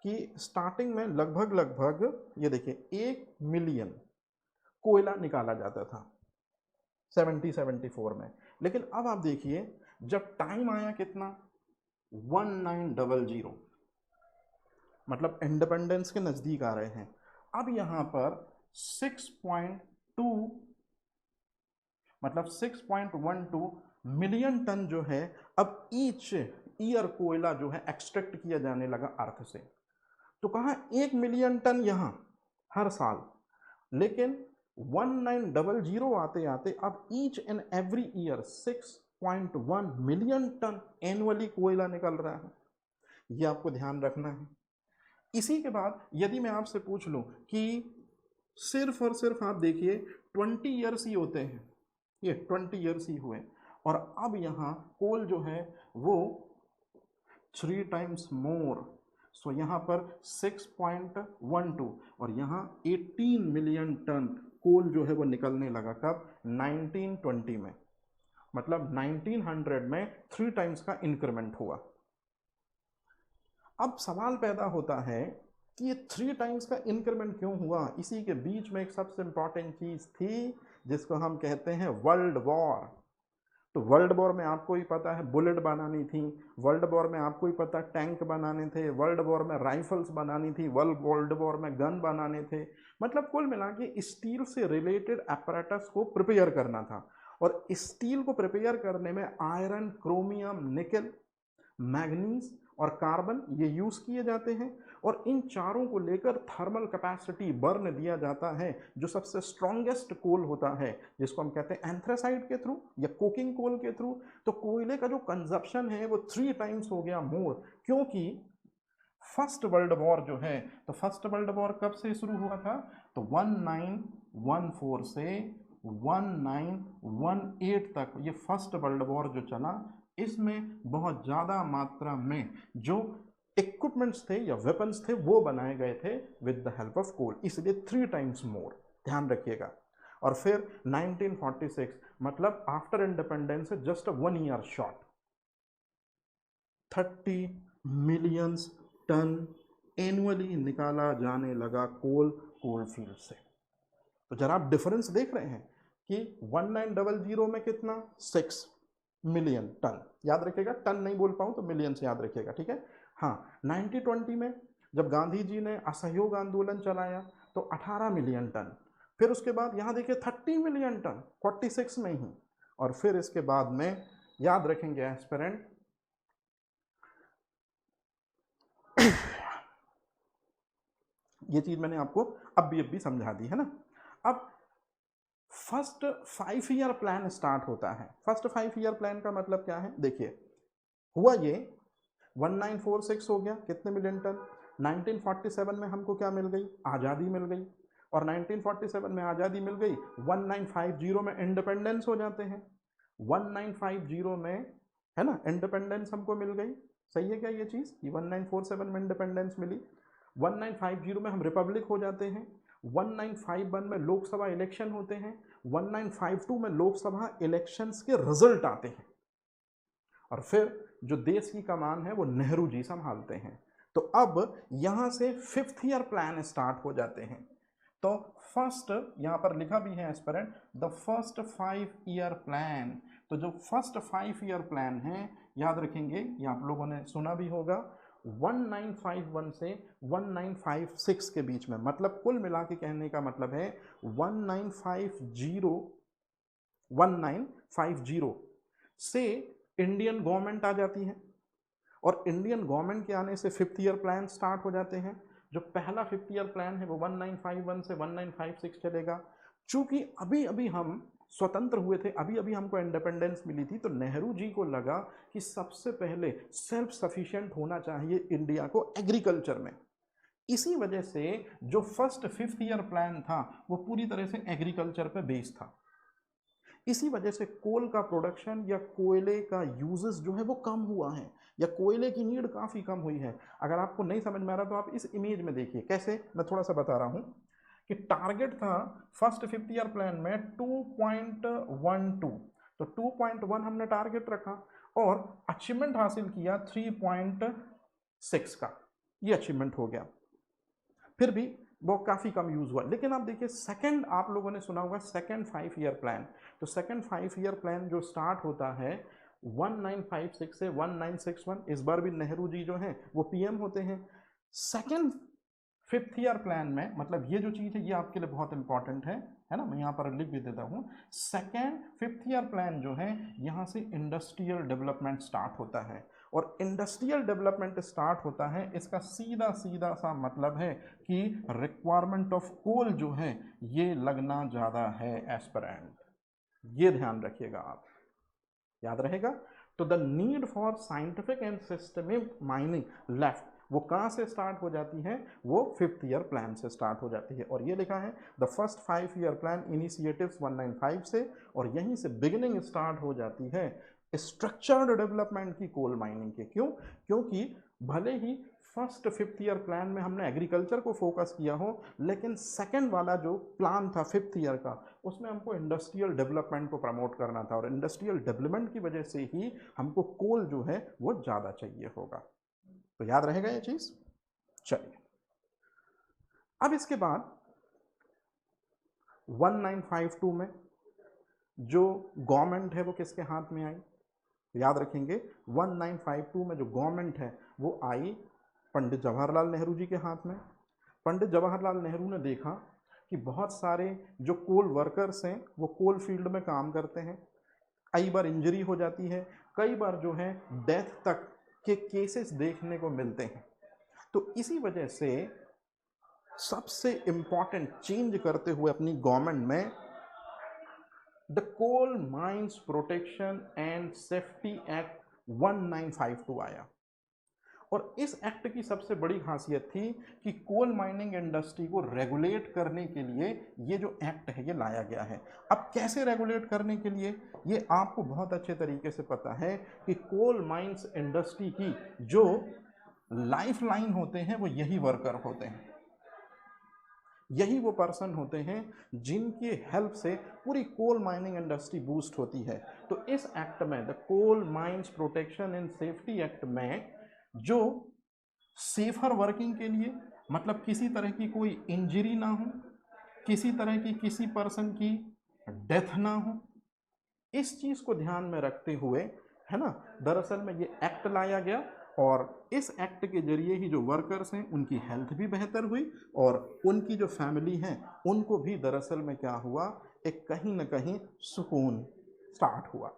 कि स्टार्टिंग में लगभग ये देखिए 1 मिलियन कोयला निकाला जाता था 74 में। लेकिन अब आप देखिए जब टाइम आया कितना, 1900, मतलब इंडिपेंडेंस के नज़दीक आ रहे हैं, अब यहाँ पर 6.2 मतलब 6.12 मिलियन टन जो है अब ईच ईयर कोयला जो है एक्सट्रैक्ट किया जाने लगा अर्थ से। तो कहाँ 1 मिलियन टन यहाँ हर साल, लेकिन 1900 आते आते अब each and every year 6.1 million ton annually कोयला निकल रहा है। ये आपको ध्यान रखना है। इसी के बाद यदि मैं आपसे पूछ लूं कि सिर्फ और सिर्फ आप देखिए 20 ईयर्स ही होते हैं, ये 20 ईयर्स ही हुए, और अब यहाँ कोल जो है वो 3 टाइम्स मोर। सो यहाँ पर 6.12 और यहाँ 18 मिलियन टन कोल जो है वो निकलने लगा कब, 1920 में। मतलब 1900 में 3 टाइम्स का इंक्रीमेंट हुआ। अब सवाल पैदा होता है कि ये 3 टाइम्स का इंक्रीमेंट क्यों हुआ। इसी के बीच में एक सबसे इंपॉर्टेंट चीज़ थी जिसको हम कहते हैं वर्ल्ड वॉर। तो वर्ल्ड वॉर में आपको ही पता है बुलेट बनानी थी, वर्ल्ड वॉर में आपको ही पता टैंक बनाने थे, वर्ल्ड वॉर में राइफल्स बनानी थी, वर्ल्ड वॉर में गन बनाने थे। मतलब कुल मिला के स्टील से रिलेटेड apparatus को प्रिपेयर करना था। और स्टील को प्रिपेयर करने में आयरन, क्रोमियम, निकल, मैग्नीज और कार्बन ये यूज़ किए जाते हैं। और इन चारों को लेकर थर्मल कैपेसिटी बर्न दिया जाता है जो सबसे स्ट्रॉन्गेस्ट कोल होता है, जिसको हम कहते हैं एंथ्रासाइड के थ्रू या कोकिंग कोल के थ्रू। तो कोयले का जो कंजप्शन है वो 3 टाइम्स हो गया मोर, क्योंकि फर्स्ट वर्ल्ड वॉर जो है, तो फर्स्ट वर्ल्ड वॉर कब से शुरू हुआ था, तो 1914 से 1918 तक ये फर्स्ट वर्ल्ड वॉर जो चला, इसमें बहुत ज़्यादा मात्रा में जो इक्विपमेंट्स थे या वेपन्स थे वो बनाए गए थे with the help of coal, इसलिए 3 टाइम्स मोर, ध्यान रखिएगा। और फिर 1946 मतलब after independence just 1 year short 30 million ton annually निकाला जाने लगा कोल फील्ड से। तो जरा आप डिफरेंस देख रहे हैं कि 1900 में कितना 6 मिलियन टन, याद रखिएगा, टन नहीं बोल पाऊँ तो मिलियन से याद रखिएगा, ठीक है। हाँ, 1920 में जब गांधी जी ने असहयोग आंदोलन चलाया तो 18 मिलियन टन, फिर उसके बाद यहाँ देखिए 30 मिलियन टन 46 में ही, और फिर इसके बाद में याद रखेंगे एस्पिरेंट ये चीज मैंने आपको अब भी समझा दी है ना। अब फर्स्ट 5 ईयर प्लान स्टार्ट होता है। फर्स्ट 5 ईयर प्लान का मतलब क्या है, देखिए हुआ ये 1946 हो गया कितने मिलियन टन, 1947 में हमको क्या मिल गई, आज़ादी मिल गई, और 1947 में आज़ादी मिल गई, 1950 में इंडिपेंडेंस हो जाते हैं, 1950 में है ना इंडिपेंडेंस हमको मिल गई। सही है क्या ये चीज़ कि 1947 में इंडिपेंडेंस मिली, 1950 में हम रिपब्लिक हो जाते हैं, 1951 में लोकसभा इलेक्शन होते हैं, 1952 में लोकसभा इलेक्शंस के रिजल्ट आते हैं, और फिर जो देश की कमान है वो नेहरू जी संभालते हैं। तो अब यहां से 5th ईयर प्लान स्टार्ट हो जाते हैं। तो फर्स्ट यहां पर लिखा भी है aspirant the first 5 year plan. तो जो फर्स्ट 5 ईयर प्लान है, याद रखेंगे, ये आप लोगों ने सुना भी होगा, 1951 से 1956 के बीच में, मतलब कुल मिला के कहने का मतलब है 1950 से इंडियन गवर्नमेंट आ जाती है, और इंडियन गवर्नमेंट के आने से 5th ईयर प्लान स्टार्ट हो जाते हैं। जो पहला 5th ईयर प्लान है वो 1951 से 1956 चलेगा। चूंकि अभी अभी हम स्वतंत्र हुए थे, अभी अभी हमको इंडिपेंडेंस मिली थी, तो नेहरू जी को लगा कि सबसे पहले सेल्फ सफिशिएंट होना चाहिए इंडिया को एग्रीकल्चर में। इसी वजह से जो फर्स्ट 5th ईयर प्लान था वो पूरी तरह से एग्रीकल्चर पे बेस्ड था। इसी वजह से कोल का प्रोडक्शन या कोयले का यूजेस जो है वो कम हुआ है, या कोयले की नीड काफ़ी कम हुई है। अगर आपको नहीं समझ में आ रहा तो आप इस इमेज में देखिए, कैसे मैं थोड़ा सा बता रहा हूँ कि टारगेट था फर्स्ट 5th ईयर प्लान में 2.12, तो 2.1 हमने टारगेट रखा और अचीवमेंट हासिल किया 3.6 का, ये अचीवमेंट हो गया। फिर भी वो काफ़ी कम यूज़ हुआ। लेकिन आप देखिए सेकंड, आप लोगों ने सुना होगा सेकंड 5 ईयर प्लान। तो सेकंड 5 ईयर प्लान जो स्टार्ट होता है 1956 से 1961, इस बार भी नेहरू जी जो हैं वो पीएम होते हैं। सेकंड 5th ईयर प्लान में, मतलब ये जो चीज़ है ये आपके लिए बहुत इंपॉर्टेंट है ना, मैं यहाँ पर लिख भी देता हूँ। सेकंड 5th ईयर प्लान जो है, यहाँ से इंडस्ट्रियल डेवलपमेंट स्टार्ट होता है, और इंडस्ट्रियल डेवलपमेंट स्टार्ट होता है, इसका सीधा सीधा सा मतलब है कि रिक्वायरमेंट ऑफ कोल जो है ये लगना ज़्यादा है एस्पिरेंट, ये ध्यान रखिएगा आप, याद रहेगा। तो the need for scientific and systemic mining left, वो कहाँ से स्टार्ट हो जाती है, वो 5th ईयर प्लान से स्टार्ट हो जाती है। और ये लिखा है the first 5 year plan initiatives 195 से, और यहीं से बिगिनिंग स्टार्ट हो जाती है स्ट्रक्चर्ड डेवलपमेंट की कोल माइनिंग के। क्यों? क्योंकि भले ही फर्स्ट 5th ईयर प्लान में हमने एग्रीकल्चर को फोकस किया हो, लेकिन सेकंड वाला जो प्लान था 5th ईयर का, उसमें हमको इंडस्ट्रियल डेवलपमेंट को प्रमोट करना था, और इंडस्ट्रियल डेवलपमेंट की वजह से ही हमको कोल जो है वो ज़्यादा चाहिए होगा। तो याद रहेगा ये चीज़। चलिए, अब इसके बाद 1952 में जो गवर्नमेंट है वो किसके हाथ में आई, याद रखेंगे 1952 में जो गवर्नमेंट है वो आई पंडित जवाहरलाल नेहरू जी के हाथ में। पंडित जवाहरलाल नेहरू ने देखा कि बहुत सारे जो कोल वर्कर्स हैं वो कोल फील्ड में काम करते हैं, कई बार इंजरी हो जाती है, कई बार जो है डेथ तक के केसेस देखने को मिलते हैं। तो इसी वजह से सबसे इंपॉर्टेंट चेंज करते हुए अपनी गवर्नमेंट में the Coal Mines Protection and Safety Act 1952 आया। और इस एक्ट की सबसे बड़ी खासियत थी कि कोल माइनिंग इंडस्ट्री को रेगुलेट करने के लिए ये जो एक्ट है ये लाया गया है। अब कैसे रेगुलेट करने के लिए, ये आपको बहुत अच्छे तरीके से पता है कि कोल माइंस इंडस्ट्री की जो लाइफ लाइन होते हैं वो यही वर्कर होते हैं, यही वो पर्सन होते हैं जिनकी हेल्प से पूरी कोल माइनिंग इंडस्ट्री बूस्ट होती है। तो इस एक्ट में, the Coal Mines Protection and Safety Act में, जो सेफर वर्किंग के लिए, मतलब किसी तरह की कोई इंजरी ना हो, किसी तरह की किसी पर्सन की डेथ ना हो, इस चीज़ को ध्यान में रखते हुए, है ना, दरअसल में ये एक्ट लाया गया। और इस एक्ट के जरिए ही जो वर्कर्स हैं उनकी हेल्थ भी बेहतर हुई और उनकी जो फैमिली हैं उनको भी दरअसल में क्या हुआ, एक कहीं ना कहीं सुकून स्टार्ट हुआ।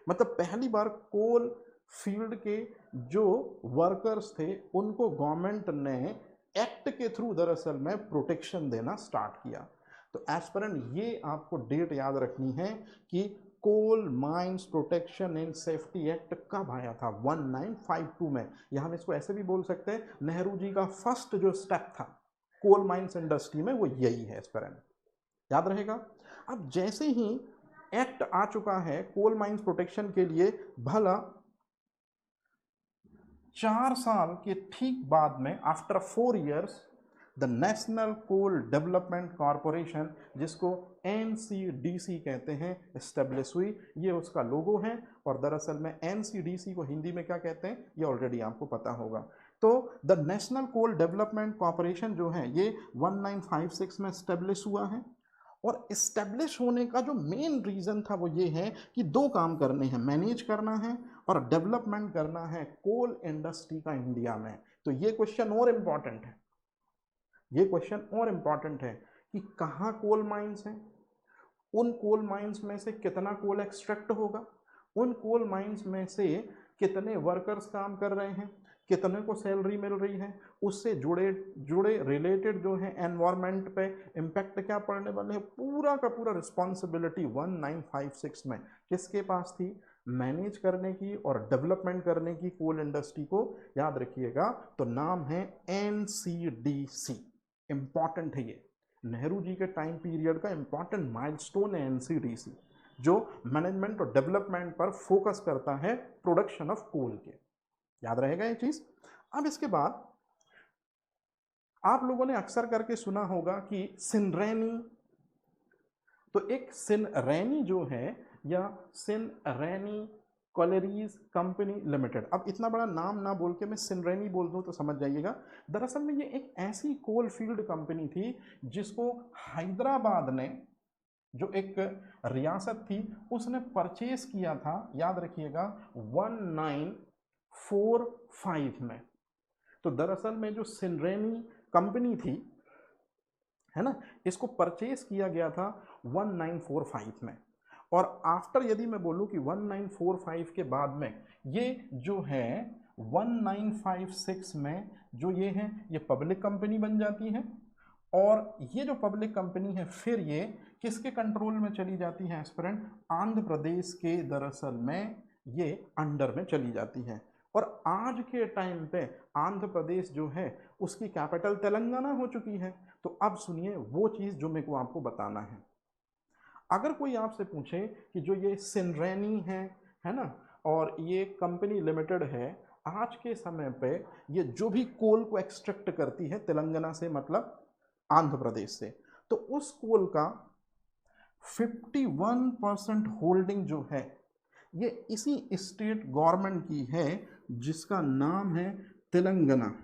मतलब पहली बार कोल फील्ड के जो वर्कर्स थे उनको गवर्नमेंट ने एक्ट के थ्रू दरअसल में प्रोटेक्शन देना स्टार्ट किया। तो एस्पिरेंट ये आपको डेट याद रखनी है कि Coal Mines Protection and Safety Act कब आया था, 1952 में। या हम इसको ऐसे भी बोल सकते हैं, नेहरू जी का फर्स्ट जो स्टेप था कोल माइंस इंडस्ट्री में वो यही है एस्पिरेंट, याद रहेगा। अब जैसे ही एक्ट आ चुका है कोल माइंस प्रोटेक्शन के लिए, भला 4 साल के ठीक बाद में, after 4 years, the National Coal Development Corporation, जिसको NCDC कहते हैं, एस्टेब्लिश हुई। ये उसका लोगो है। और दरअसल में NCDC को हिंदी में क्या कहते हैं ये ऑलरेडी आपको पता होगा। तो the National Coal Development Corporation जो है ये 1956 में एस्टेब्लिश हुआ है। और इस्टेब्लिश होने का जो मेन रीज़न था वो ये है कि 2 काम करने हैं, मैनेज करना है और डेवलपमेंट करना है कोल इंडस्ट्री का इंडिया में। तो ये क्वेश्चन और इम्पॉर्टेंट है, ये क्वेश्चन और इम्पॉर्टेंट है कि कहाँ कोल माइंस हैं, उन कोल माइंस में से कितना कोल एक्सट्रैक्ट होगा, उन कोल माइंस में से कितने वर्कर्स काम कर रहे हैं, कितने को सैलरी मिल रही है, उससे जुड़े जुड़े रिलेटेड जो है एनवायरनमेंट पे इम्पैक्ट क्या पड़ने वाले हैं, पूरा का पूरा रिस्पॉन्सिबिलिटी 1956 में किसके पास थी, मैनेज करने की और डेवलपमेंट करने की कोल इंडस्ट्री को। याद रखिएगा, तो नाम है NCDC। इंपॉर्टेंट है ये, नेहरू जी के टाइम पीरियड का इंपॉर्टेंट माइलस्टोन है NCDC, जो मैनेजमेंट और डेवलपमेंट पर फोकस करता है प्रोडक्शन ऑफ कोल के। याद रहेगा ये चीज। अब इसके बाद आप लोगों ने अक्सर करके सुना होगा कि सिनरेनी, तो एक सिनरेनी जो है या सिनरेनी कॉलेरीज कंपनी लिमिटेड, अब इतना बड़ा नाम ना बोल के मैं सिनरेनी बोल दूं तो समझ जाइएगा। दरअसल में ये एक ऐसी कोल फील्ड कंपनी थी जिसको हैदराबाद ने, जो एक रियासत थी, उसने परचेज किया था, याद रखिएगा, 1945 में। तो दरअसल में जो सिनरेनी कंपनी थी, है ना, इसको परचेज किया गया था 1945 में। और आफ्टर यदि मैं बोलूं कि 1945 के बाद में ये जो है 1956 में जो ये है ये पब्लिक कंपनी बन जाती है। और ये जो पब्लिक कंपनी है फिर ये किसके कंट्रोल में चली जाती है एस्पिरेंट, आंध्र प्रदेश के दरअसल में ये अंडर में चली जाती है। और आज के टाइम पे आंध्र प्रदेश जो है उसकी कैपिटल तेलंगाना हो चुकी है। तो अब सुनिए वो चीज़ जो मेरे को आपको बताना है। अगर कोई आपसे पूछे कि जो ये सिनरेनी है ना, और ये कंपनी लिमिटेड है, आज के समय पे ये जो भी कोल को एक्सट्रैक्ट करती है तेलंगाना से, मतलब आंध्र प्रदेश से, तो उस कोल का 51% होल्डिंग जो है ये इसी स्टेट गवर्नमेंट की है जिसका नाम है तेलंगाना।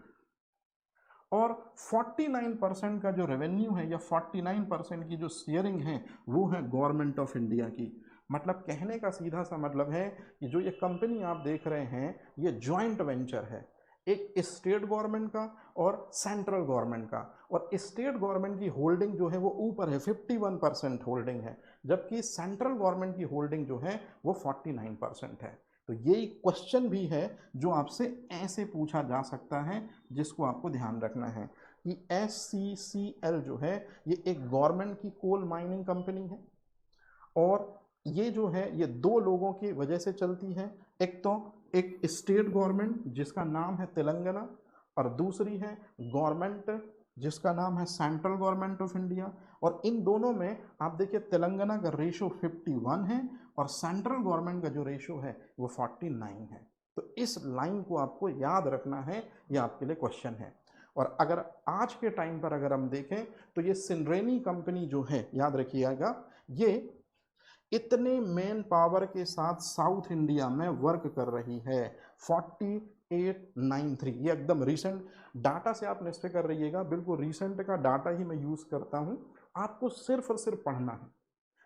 और 49% का जो रेवेन्यू है या 49% की जो शेयरिंग है वो है गवर्नमेंट ऑफ इंडिया की। मतलब कहने का सीधा सा मतलब है कि जो ये कंपनी आप देख रहे हैं ये जॉइंट वेंचर है, एक स्टेट गवर्नमेंट का और सेंट्रल गवर्नमेंट का। और स्टेट गवर्नमेंट की होल्डिंग जो है वो ऊपर है, 51% होल्डिंग है, जबकि सेंट्रल गवर्नमेंट की होल्डिंग जो है वो 49% है। तो ये क्वेश्चन भी है जो आपसे ऐसे पूछा जा सकता है, जिसको आपको ध्यान रखना है कि SCCL जो है ये एक गवर्नमेंट की कोल माइनिंग कंपनी है, और ये जो है ये दो लोगों की वजह से चलती है। एक तो एक स्टेट गवर्नमेंट जिसका नाम है तेलंगाना, और दूसरी है गवर्नमेंट जिसका नाम है सेंट्रल गवर्नमेंट ऑफ इंडिया। और इन दोनों में आप देखिए तेलंगाना का रेशो 51 है और सेंट्रल गवर्नमेंट का जो रेशो है वो 49 है। तो इस लाइन को आपको याद रखना है, ये आपके लिए क्वेश्चन है। और अगर आज के टाइम पर अगर हम देखें तो ये सिनरेनी कंपनी जो है, याद रखिएगा, ये इतने मैन पावर के साथ साउथ इंडिया में वर्क कर रही है। 4893, ये एकदम रिसेंट डाटा से आप निश्चय कर रहिएगा, बिल्कुल रिसेंट का डाटा ही मैं यूज़ करता हूँ। आपको सिर्फ और सिर्फ पढ़ना है,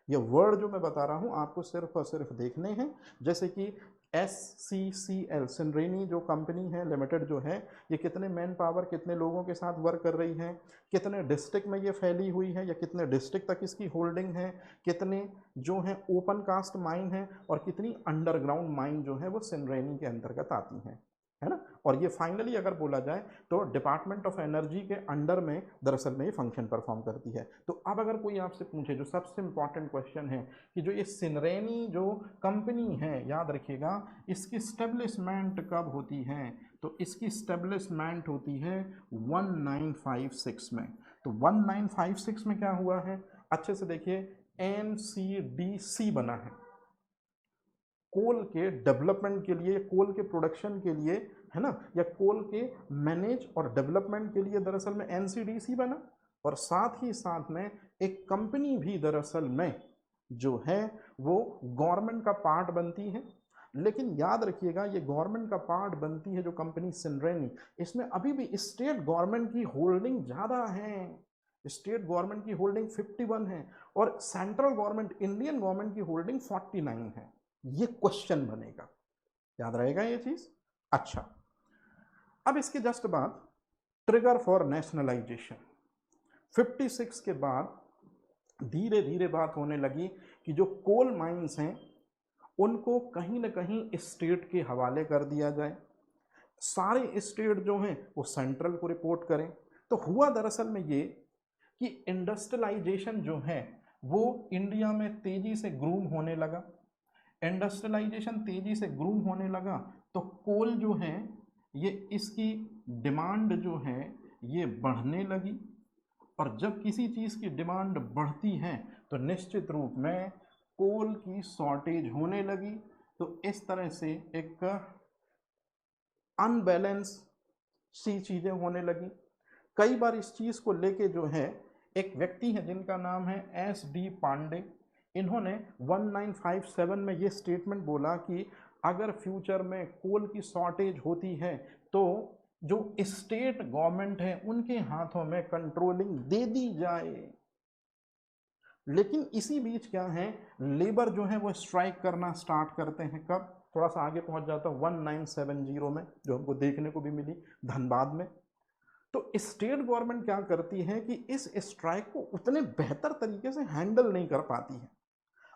ये वर्ड जो मैं बता रहा हूँ आपको सिर्फ और सिर्फ देखने हैं। जैसे कि SCCL सिनरेनी जो कंपनी है लिमिटेड जो है, ये कितने मैन पावर कितने लोगों के साथ वर्क कर रही है, कितने डिस्ट्रिक्ट में ये फैली हुई है या कितने डिस्ट्रिक्ट तक इसकी होल्डिंग है, कितने जो है ओपन कास्ट माइन है, और कितनी अंडरग्राउंड माइन जो है वो सिनरेनी के अंतर्गत आती हैं, है ना। और ये फाइनली अगर बोला जाए तो डिपार्टमेंट ऑफ एनर्जी के अंडर में दरअसल में ये फंक्शन परफॉर्म करती है। तो अब अगर कोई आपसे पूछे, जो सबसे इंपॉर्टेंट क्वेश्चन है कि जो ये सिनरेनी जो कंपनी है, याद रखिएगा, इसकी स्टेब्लिशमेंट कब होती है, तो इसकी स्टेब्लिशमेंट होती है 1956 में। तो 1956 में क्या हुआ है, अच्छे से देखिए, NCDC बना है कोल के डेवलपमेंट के लिए, कोल के प्रोडक्शन के लिए, है ना, या कोल के मैनेज और डेवलपमेंट के लिए दरअसल में NCDC बना। और साथ ही साथ में एक कंपनी भी दरअसल में जो है वो गवर्नमेंट का पार्ट बनती है। लेकिन याद रखिएगा, ये गवर्नमेंट का पार्ट बनती है जो कंपनी सिनरेनी, इसमें अभी भी स्टेट गवर्नमेंट की होल्डिंग ज़्यादा है। स्टेट गवर्नमेंट की होल्डिंग 51 है और सेंट्रल गवर्नमेंट, इंडियन गवर्नमेंट की होल्डिंग 49 है। ये क्वेश्चन बनेगा, याद रहेगा ये चीज। अच्छा, अब इसके जस्ट बाद ट्रिगर फॉर नेशनलाइजेशन 56 के बाद धीरे धीरे बात होने लगी कि जो कोल माइंस हैं उनको कहीं ना कहीं स्टेट के हवाले कर दिया जाए, सारे स्टेट जो हैं वो सेंट्रल को रिपोर्ट करें। तो हुआ दरअसल में ये कि इंडस्ट्रियलाइजेशन जो है वो इंडिया में तेजी से ग्रूम होने लगा। इंडस्ट्रियलाइजेशन तेजी से ग्रूम होने लगा तो कोल जो है ये इसकी डिमांड जो है ये बढ़ने लगी। और जब किसी चीज़ की डिमांड बढ़ती है तो निश्चित रूप में कोल की शॉर्टेज होने लगी। तो इस तरह से एक अनबैलेंस सी चीज़ें होने लगी। कई बार इस चीज़ को लेके जो है एक व्यक्ति है जिनका नाम है SD पांडे, इन्होंने 1957 में ये स्टेटमेंट बोला कि अगर फ्यूचर में कोल की शॉर्टेज होती है तो जो स्टेट गवर्नमेंट है उनके हाथों में कंट्रोलिंग दे दी जाए। लेकिन इसी बीच क्या है, लेबर जो है वो स्ट्राइक करना स्टार्ट करते हैं। कब, थोड़ा सा आगे पहुंच जाता है 1970 में, जो हमको देखने को भी मिली धनबाद में। तो स्टेट गवर्नमेंट क्या करती है कि इस स्ट्राइक को उतने बेहतर तरीके से हैंडल नहीं कर पाती है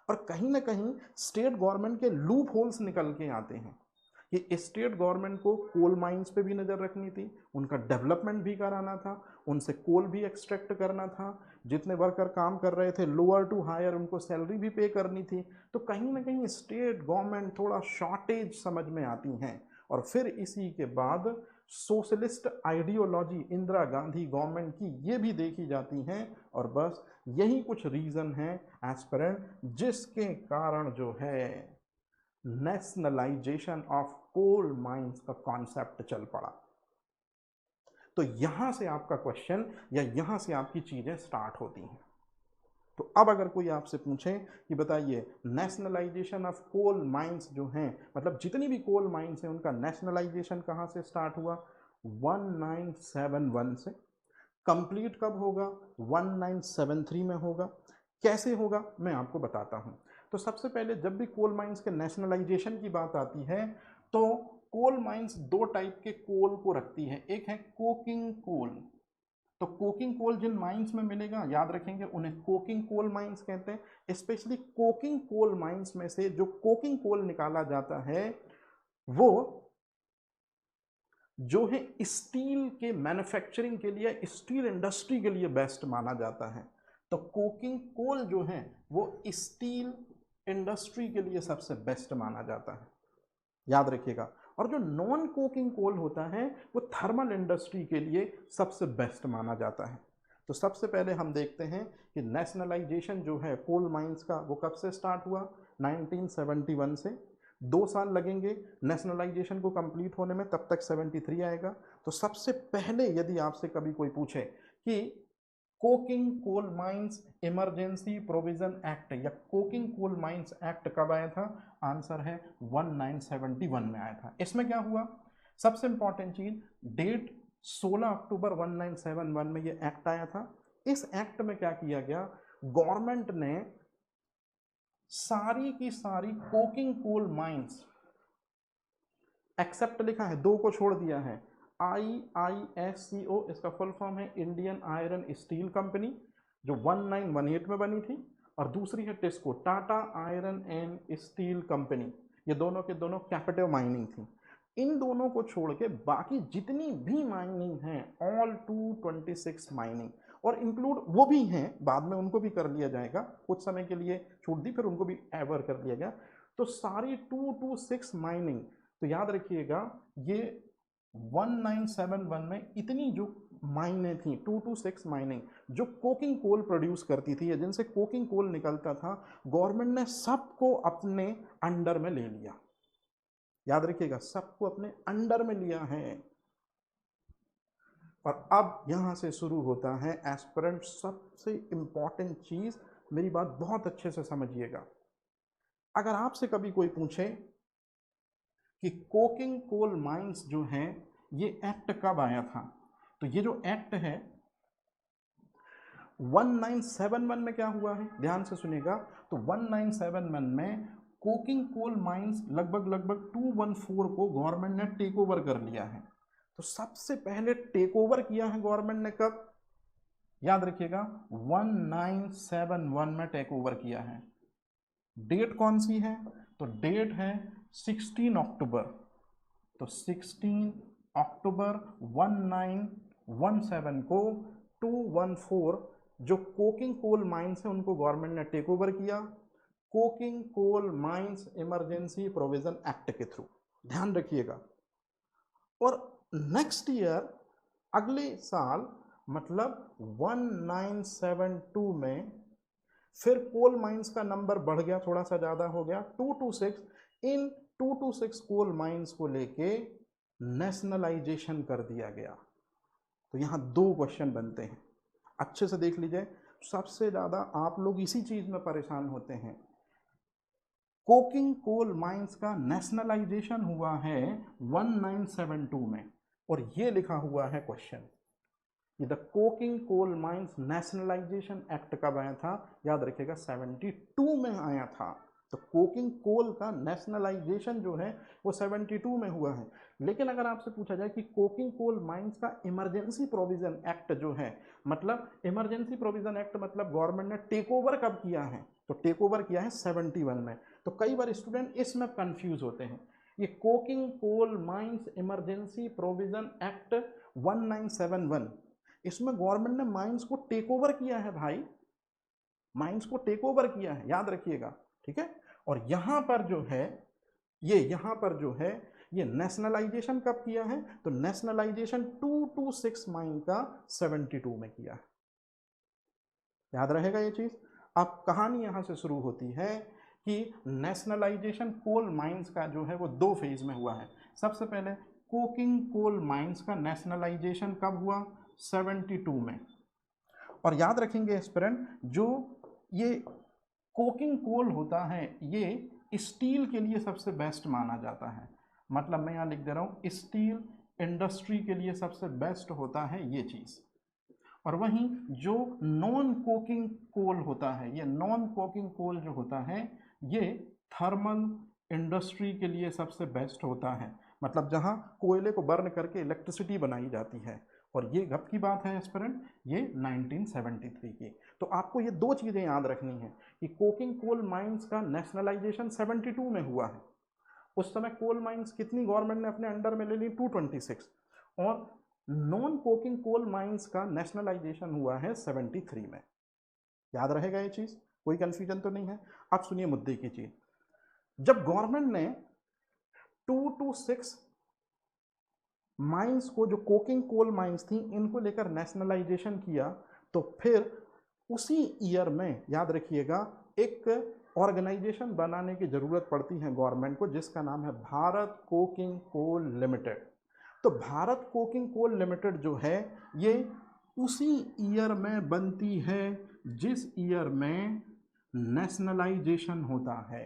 और कहीं ना कहीं स्टेट गवर्नमेंट के लूप होल्स निकल के आते हैं कि स्टेट गवर्नमेंट को कोल माइंस पे भी नज़र रखनी थी, उनका डेवलपमेंट भी कराना था, उनसे कोल भी एक्सट्रैक्ट करना था, जितने वर्कर काम कर रहे थे लोअर टू हायर उनको सैलरी भी पे करनी थी। तो कहीं ना कहीं स्टेट गवर्नमेंट थोड़ा शॉर्टेज समझ में आती हैं। और फिर इसी के बाद socialist ideology Indira Gandhi government की ये भी देखी जाती हैं। और बस यही कुछ रीज़न है एस्पिरेंट जिसके कारण जो है नेशनलाइजेशन ऑफ कोल माइंस का कॉन्सेप्ट चल पड़ा। तो यहां से आपका क्वेश्चन या यहां से आपकी चीजें स्टार्ट होती हैं। तो अब अगर कोई आपसे पूछे कि बताइए नेशनलाइजेशन ऑफ कोल माइंस जो हैं, मतलब जितनी भी कोल माइंस हैं उनका नेशनलाइजेशन कहां से स्टार्ट हुआ, 1971 से। कंप्लीट कब होगा, 1973 में होगा। कैसे होगा मैं आपको बताता हूं। तो सबसे पहले जब भी कोल माइंस के नेशनलाइजेशन की बात आती है तो कोल माइंस दो टाइप के कोल को रखती है। एक है कोकिंग कोल। तो कोकिंग कोल जिन माइंस में मिलेगा, याद रखेंगे, उन्हें कोकिंग कोल माइंस कहते हैं। स्पेशली कोकिंग कोल माइंस में से जो कोकिंग कोल निकाला जाता है वो जो है स्टील के मैन्युफैक्चरिंग के लिए, स्टील इंडस्ट्री के लिए बेस्ट माना जाता है। तो कोकिंग कोल जो है वो स्टील इंडस्ट्री के लिए सबसे बेस्ट माना जाता है, याद रखिएगा। और जो नॉन कोकिंग कोल होता है वो थर्मल इंडस्ट्री के लिए सबसे बेस्ट माना जाता है। तो सबसे पहले हम देखते हैं कि नेशनलाइजेशन जो है कोल माइंस का वो कब से स्टार्ट हुआ, 1971 से। 2 साल लगेंगे नेशनलाइजेशन को कंप्लीट होने में, तब तक 73 आएगा। तो सबसे पहले यदि आपसे कभी कोई पूछे कि Coking coal mines Emergency Provision Act या कोकिंग कोल माइंस एक्ट कब आया था, आंसर है 1971 में आया था। इसमें क्या हुआ, सबसे इंपॉर्टेंट चीज, डेट 16 अक्टूबर 1971 में ये एक्ट आया था। इस एक्ट में क्या किया गया, गवर्नमेंट ने सारी की सारी कोकिंग कोल माइंस, एक्सेप्ट लिखा है, 2 को छोड़ दिया है, IISCO, इसका फुल फॉर्म है इंडियन आयरन स्टील कंपनी, जो 1918 में बनी थी, और दूसरी है TISCO, Tata iron and steel company. ये दोनों के दोनों कैपिटल माइनिंग थी। इन दोनों को छोड़ के बाकी जितनी भी माइनिंग है, ऑल 226 माइनिंग, और इंक्लूड वो भी हैं, बाद में उनको भी कर लिया जाएगा, कुछ समय के लिए छूट दी, फिर उनको भी एवर कर लिया गया। तो सारी 226 माइनिंग, तो याद रखिएगा ये 1971 में इतनी जो माइनें थी, 226 माइनिंग, जो कोकिंग कोल प्रोड्यूस करती थी या जिनसे कोकिंग कोल निकलता था, गवर्नमेंट ने सबको अपने अंडर में ले लिया। याद रखिएगा, सबको अपने अंडर में लिया है। और अब यहां से शुरू होता है एस्पिरेंट सबसे इंपॉर्टेंट चीज, मेरी बात बहुत अच्छे से समझिएगा। अगर आपसे कभी कोई पूछे कि कोकिंग कोल माइंस जो है ये एक्ट कब आया था, तो ये जो एक्ट है 1971 में क्या हुआ है, ध्यान से सुनिएगा। तो 1971 में कोकिंग कोल माइंस लगभग 214 को गवर्नमेंट ने टेक ओवर कर लिया है। तो सबसे पहले टेक ओवर किया है गवर्नमेंट ने कब, याद रखिएगा 1971 में टेक ओवर किया है। डेट कौन सी है, तो डेट है 16 अक्टूबर। तो 16 अक्टूबर 1917 को 214 जो कोकिंग कोल माइंस है उनको गवर्नमेंट ने टेक ओवर किया, Coking coal mines Emergency Provision Act के थ्रू, ध्यान रखिएगा। और नेक्स्ट ईयर, अगले साल, मतलब 1972 में फिर कोल माइंस का नंबर बढ़ गया, थोड़ा सा ज़्यादा हो गया, 226। इन 226 कोल माइंस को लेके नेशनलाइजेशन कर दिया गया। तो यहाँ 2 क्वेश्चन बनते हैं, अच्छे से देख लीजिए। सबसे ज़्यादा आप लोग इसी चीज़ में परेशान होते हैं। कोकिंग कोल माइंस का नेशनलाइजेशन हुआ है 1972 में, और ये लिखा हुआ है question, the coking coal mines Nationalisation Act कब आया था, याद रखिएगा 72 में आया था। तो कोकिंग कोल का नेशनलाइजेशन जो है वो 72 में हुआ है। लेकिन अगर आपसे पूछा जाए कि कोकिंग कोल माइंस का इमरजेंसी प्रोविजन एक्ट जो है, मतलब इमरजेंसी प्रोविजन एक्ट मतलब गवर्नमेंट ने टेक ओवर कब किया है, तो टेक ओवर किया है 71 में। तो कई बार स्टूडेंट इसमें कंफ्यूज होते हैं। ये coking coal mines Emergency Provision Act 1971, इसमें गवर्नमेंट ने माइंस को टेक ओवर किया है भाई, माइंस को टेक ओवर किया है, याद रखिएगा, ठीक है। और यहां पर जो है यहां पर जो है ये नेशनलाइजेशन कब किया है, तो नेशनलाइजेशन 226 माइन का 72 में किया है, याद रहेगा ये चीज। अब कहानी यहां से शुरू होती है कि नेशनलाइजेशन कोल माइंस का जो है वो 2 फेज में हुआ है। सबसे पहले कोकिंग कोल माइंस का नेशनलाइजेशन कब हुआ, 72 में। और याद रखेंगे एस्पिरेंट, जो ये कोकिंग कोल होता है ये स्टील के लिए सबसे बेस्ट माना जाता है, मतलब मैं यहाँ लिख दे रहा हूँ स्टील इंडस्ट्री के लिए सबसे बेस्ट होता है ये चीज़। और वहीं जो नॉन कोकिंग कोल होता है, ये नॉन कोकिंग कोल जो होता है ये थर्मल इंडस्ट्री के लिए सबसे बेस्ट होता है, मतलब जहाँ कोयले को बर्न करके इलेक्ट्रिसिटी बनाई जाती है। और ये कब की बात है एस्पिरेंट, ये 1973 की। तो आपको ये 2 चीज़ें याद रखनी है कि कोकिंग कोल माइंस का नेशनलाइजेशन 72 में हुआ है, उस समय कोल माइंस कितनी गवर्नमेंट ने अपने अंडर में ले ली? 226। और नॉन कोकिंग कोल माइंस का नेशनलाइजेशन हुआ है 73 में। याद रहेगा ये चीज, कोई कंफ्यूजन तो नहीं है। अब सुनिए मुद्दे की चीज, जब गवर्नमेंट ने 2 to 6 माइंस को, जो कोकिंग कोल माइंस थी, इनको लेकर नेशनलाइजेशन किया, तो फिर उसी ईयर में याद रखिएगा एक ऑर्गेनाइजेशन बनाने की जरूरत पड़ती है गवर्नमेंट को, जिसका नाम है भारत कोकिंग कोल लिमिटेड। तो भारत कोकिंग कोल लिमिटेड जो है ये उसी ईयर में बनती है जिस ईयर में नेशनलाइजेशन होता है।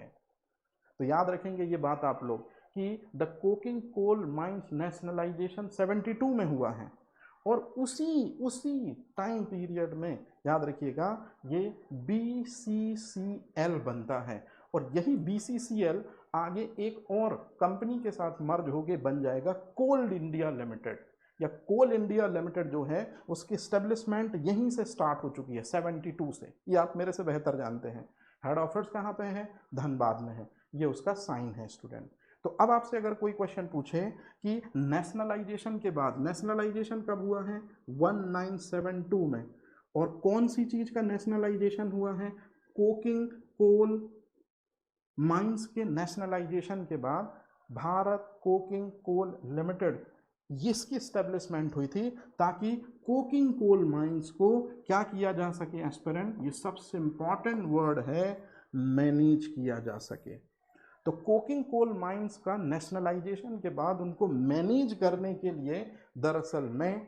तो याद रखेंगे ये बात आप लोग कि the coking coal mines nationalisation 72 में हुआ है, और उसी टाइम पीरियड में याद रखिएगा ये BCCL बनता है, और यही BCCL आगे एक और कंपनी के साथ मर्ज होके बन जाएगा कोल इंडिया लिमिटेड, या कोल इंडिया लिमिटेड जो है उसकी स्टेब्लिशमेंट यहीं से स्टार्ट हो चुकी है 72 से। ये आप मेरे से बेहतर जानते हैं। हेड ऑफिस कहाँ पे है? धनबाद में है। ये उसका साइन है स्टूडेंट। तो अब आपसे अगर कोई क्वेश्चन पूछे कि नेशनलाइजेशन के बाद, नेशनलाइजेशन कब हुआ है? 1972 में। और कौन सी चीज का नेशनलाइजेशन हुआ है? कोकिंग कोल माइंस के नेशनलाइजेशन के बाद भारत कोकिंग कोल लिमिटेड, इसकी स्टेब्लिशमेंट हुई थी ताकि कोकिंग कोल माइंस को क्या किया जा सके एस्पिरेंट, ये सबसे इंपॉर्टेंट वर्ड है, मैनेज किया जा सके। तो कोकिंग कोल माइंस का नेशनलाइजेशन के बाद उनको मैनेज करने के लिए दरअसल में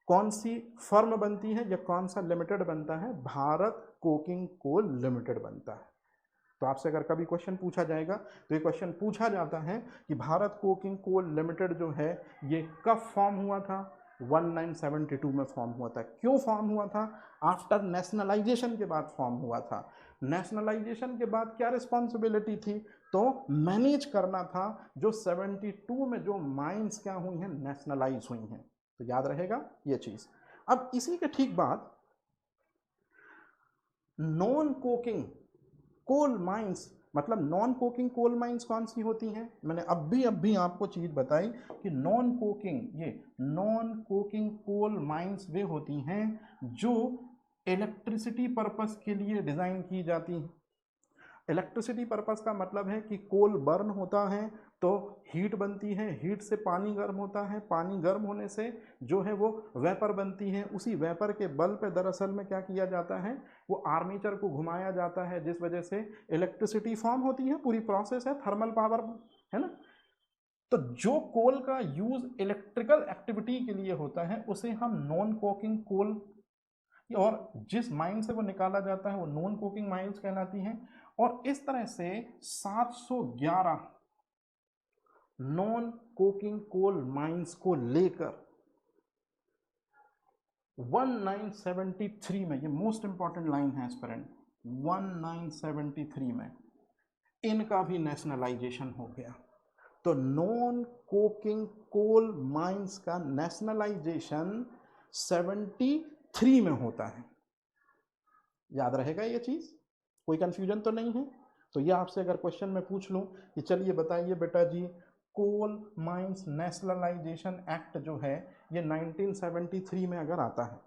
कौन सी फर्म बनती है या कौन सा लिमिटेड बनता है? भारत कोकिंग कोल लिमिटेड बनता है। तो आपसे अगर कभी क्वेश्चन पूछा जाएगा तो ये क्वेश्चन पूछा जाता है कि भारत कोकिंग कोल लिमिटेड जो है ये कब फॉर्म हुआ था? 1972 में फॉर्म हुआ था। क्यों फॉर्म हुआ था? आफ्टर नेशनलाइजेशन के बाद फॉर्म हुआ था। नेशनलाइजेशन के बाद क्या रिस्पॉन्सिबिलिटी थी? तो मैनेज करना था जो 72 में जो माइंस क्या हुई हैं, नेशनलाइज हुई हैं। तो याद रहेगा ये चीज। अब इसी के ठीक बाद नॉन कोकिंग कोल माइंस, मतलब नॉन कोकिंग कोल माइंस कौन सी होती हैं? मैंने अभी आपको चीज बताई कि नॉन कोकिंग, ये नॉन कोकिंग कोल माइंस वे होती हैं जो इलेक्ट्रिसिटी पर्पस के लिए डिजाइन की जाती हैं। इलेक्ट्रिसिटी पर्पस का मतलब है कि कोल बर्न होता है तो हीट बनती है, हीट से पानी गर्म होता है, पानी गर्म होने से जो है वो वेपर बनती है। उसी वेपर के बल पे दरअसल में क्या किया जाता है, वो आर्मेचर को घुमाया जाता है, जिस वजह से इलेक्ट्रिसिटी फॉर्म होती है। पूरी प्रोसेस है, थर्मल पावर है ना। तो जो कोल का यूज इलेक्ट्रिकल एक्टिविटी के लिए होता है उसे हम नॉन कोकिंग कोल, और जिस माइन से वो निकाला जाता है वो नॉन कोकिंग माइंस कहलाती हैं। और इस तरह से 711 नॉन कोकिंग कोल माइंस को लेकर 1973 में, ये मोस्ट इंपॉर्टेंट लाइन है एस्पिरेंट, 1973 में इनका भी नेशनलाइजेशन हो गया। तो नॉन कोकिंग कोल माइंस का नेशनलाइजेशन 73 में होता है। याद रहेगा ये चीज, कोई कंफ्यूजन तो नहीं है। तो ये आपसे अगर क्वेश्चन में पूछ लूं कि चलिए बताइए बेटा जी, कोल माइंस नेशनलाइजेशन एक्ट जो है ये 1973 में अगर आता है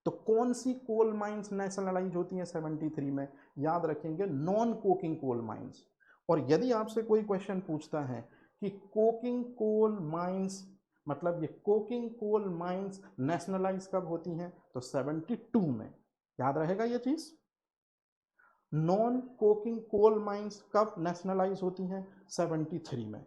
तो कौन सी कोल माइंस नेशनलाइज होती हैं 73 में? याद रखेंगे नॉन कोकिंग कोल माइंस। और यदि आपसे कोई क्वेश्चन पूछता है कि कोकिंग कोल माइंस, मतलब ये कोकिंग कोल माइंस नेशनलाइज कब होती हैं, तो 72 में। याद रहेगा ये चीज। नॉन कोकिंग कोल माइंस कब नेशनलाइज होती हैं? 73 में।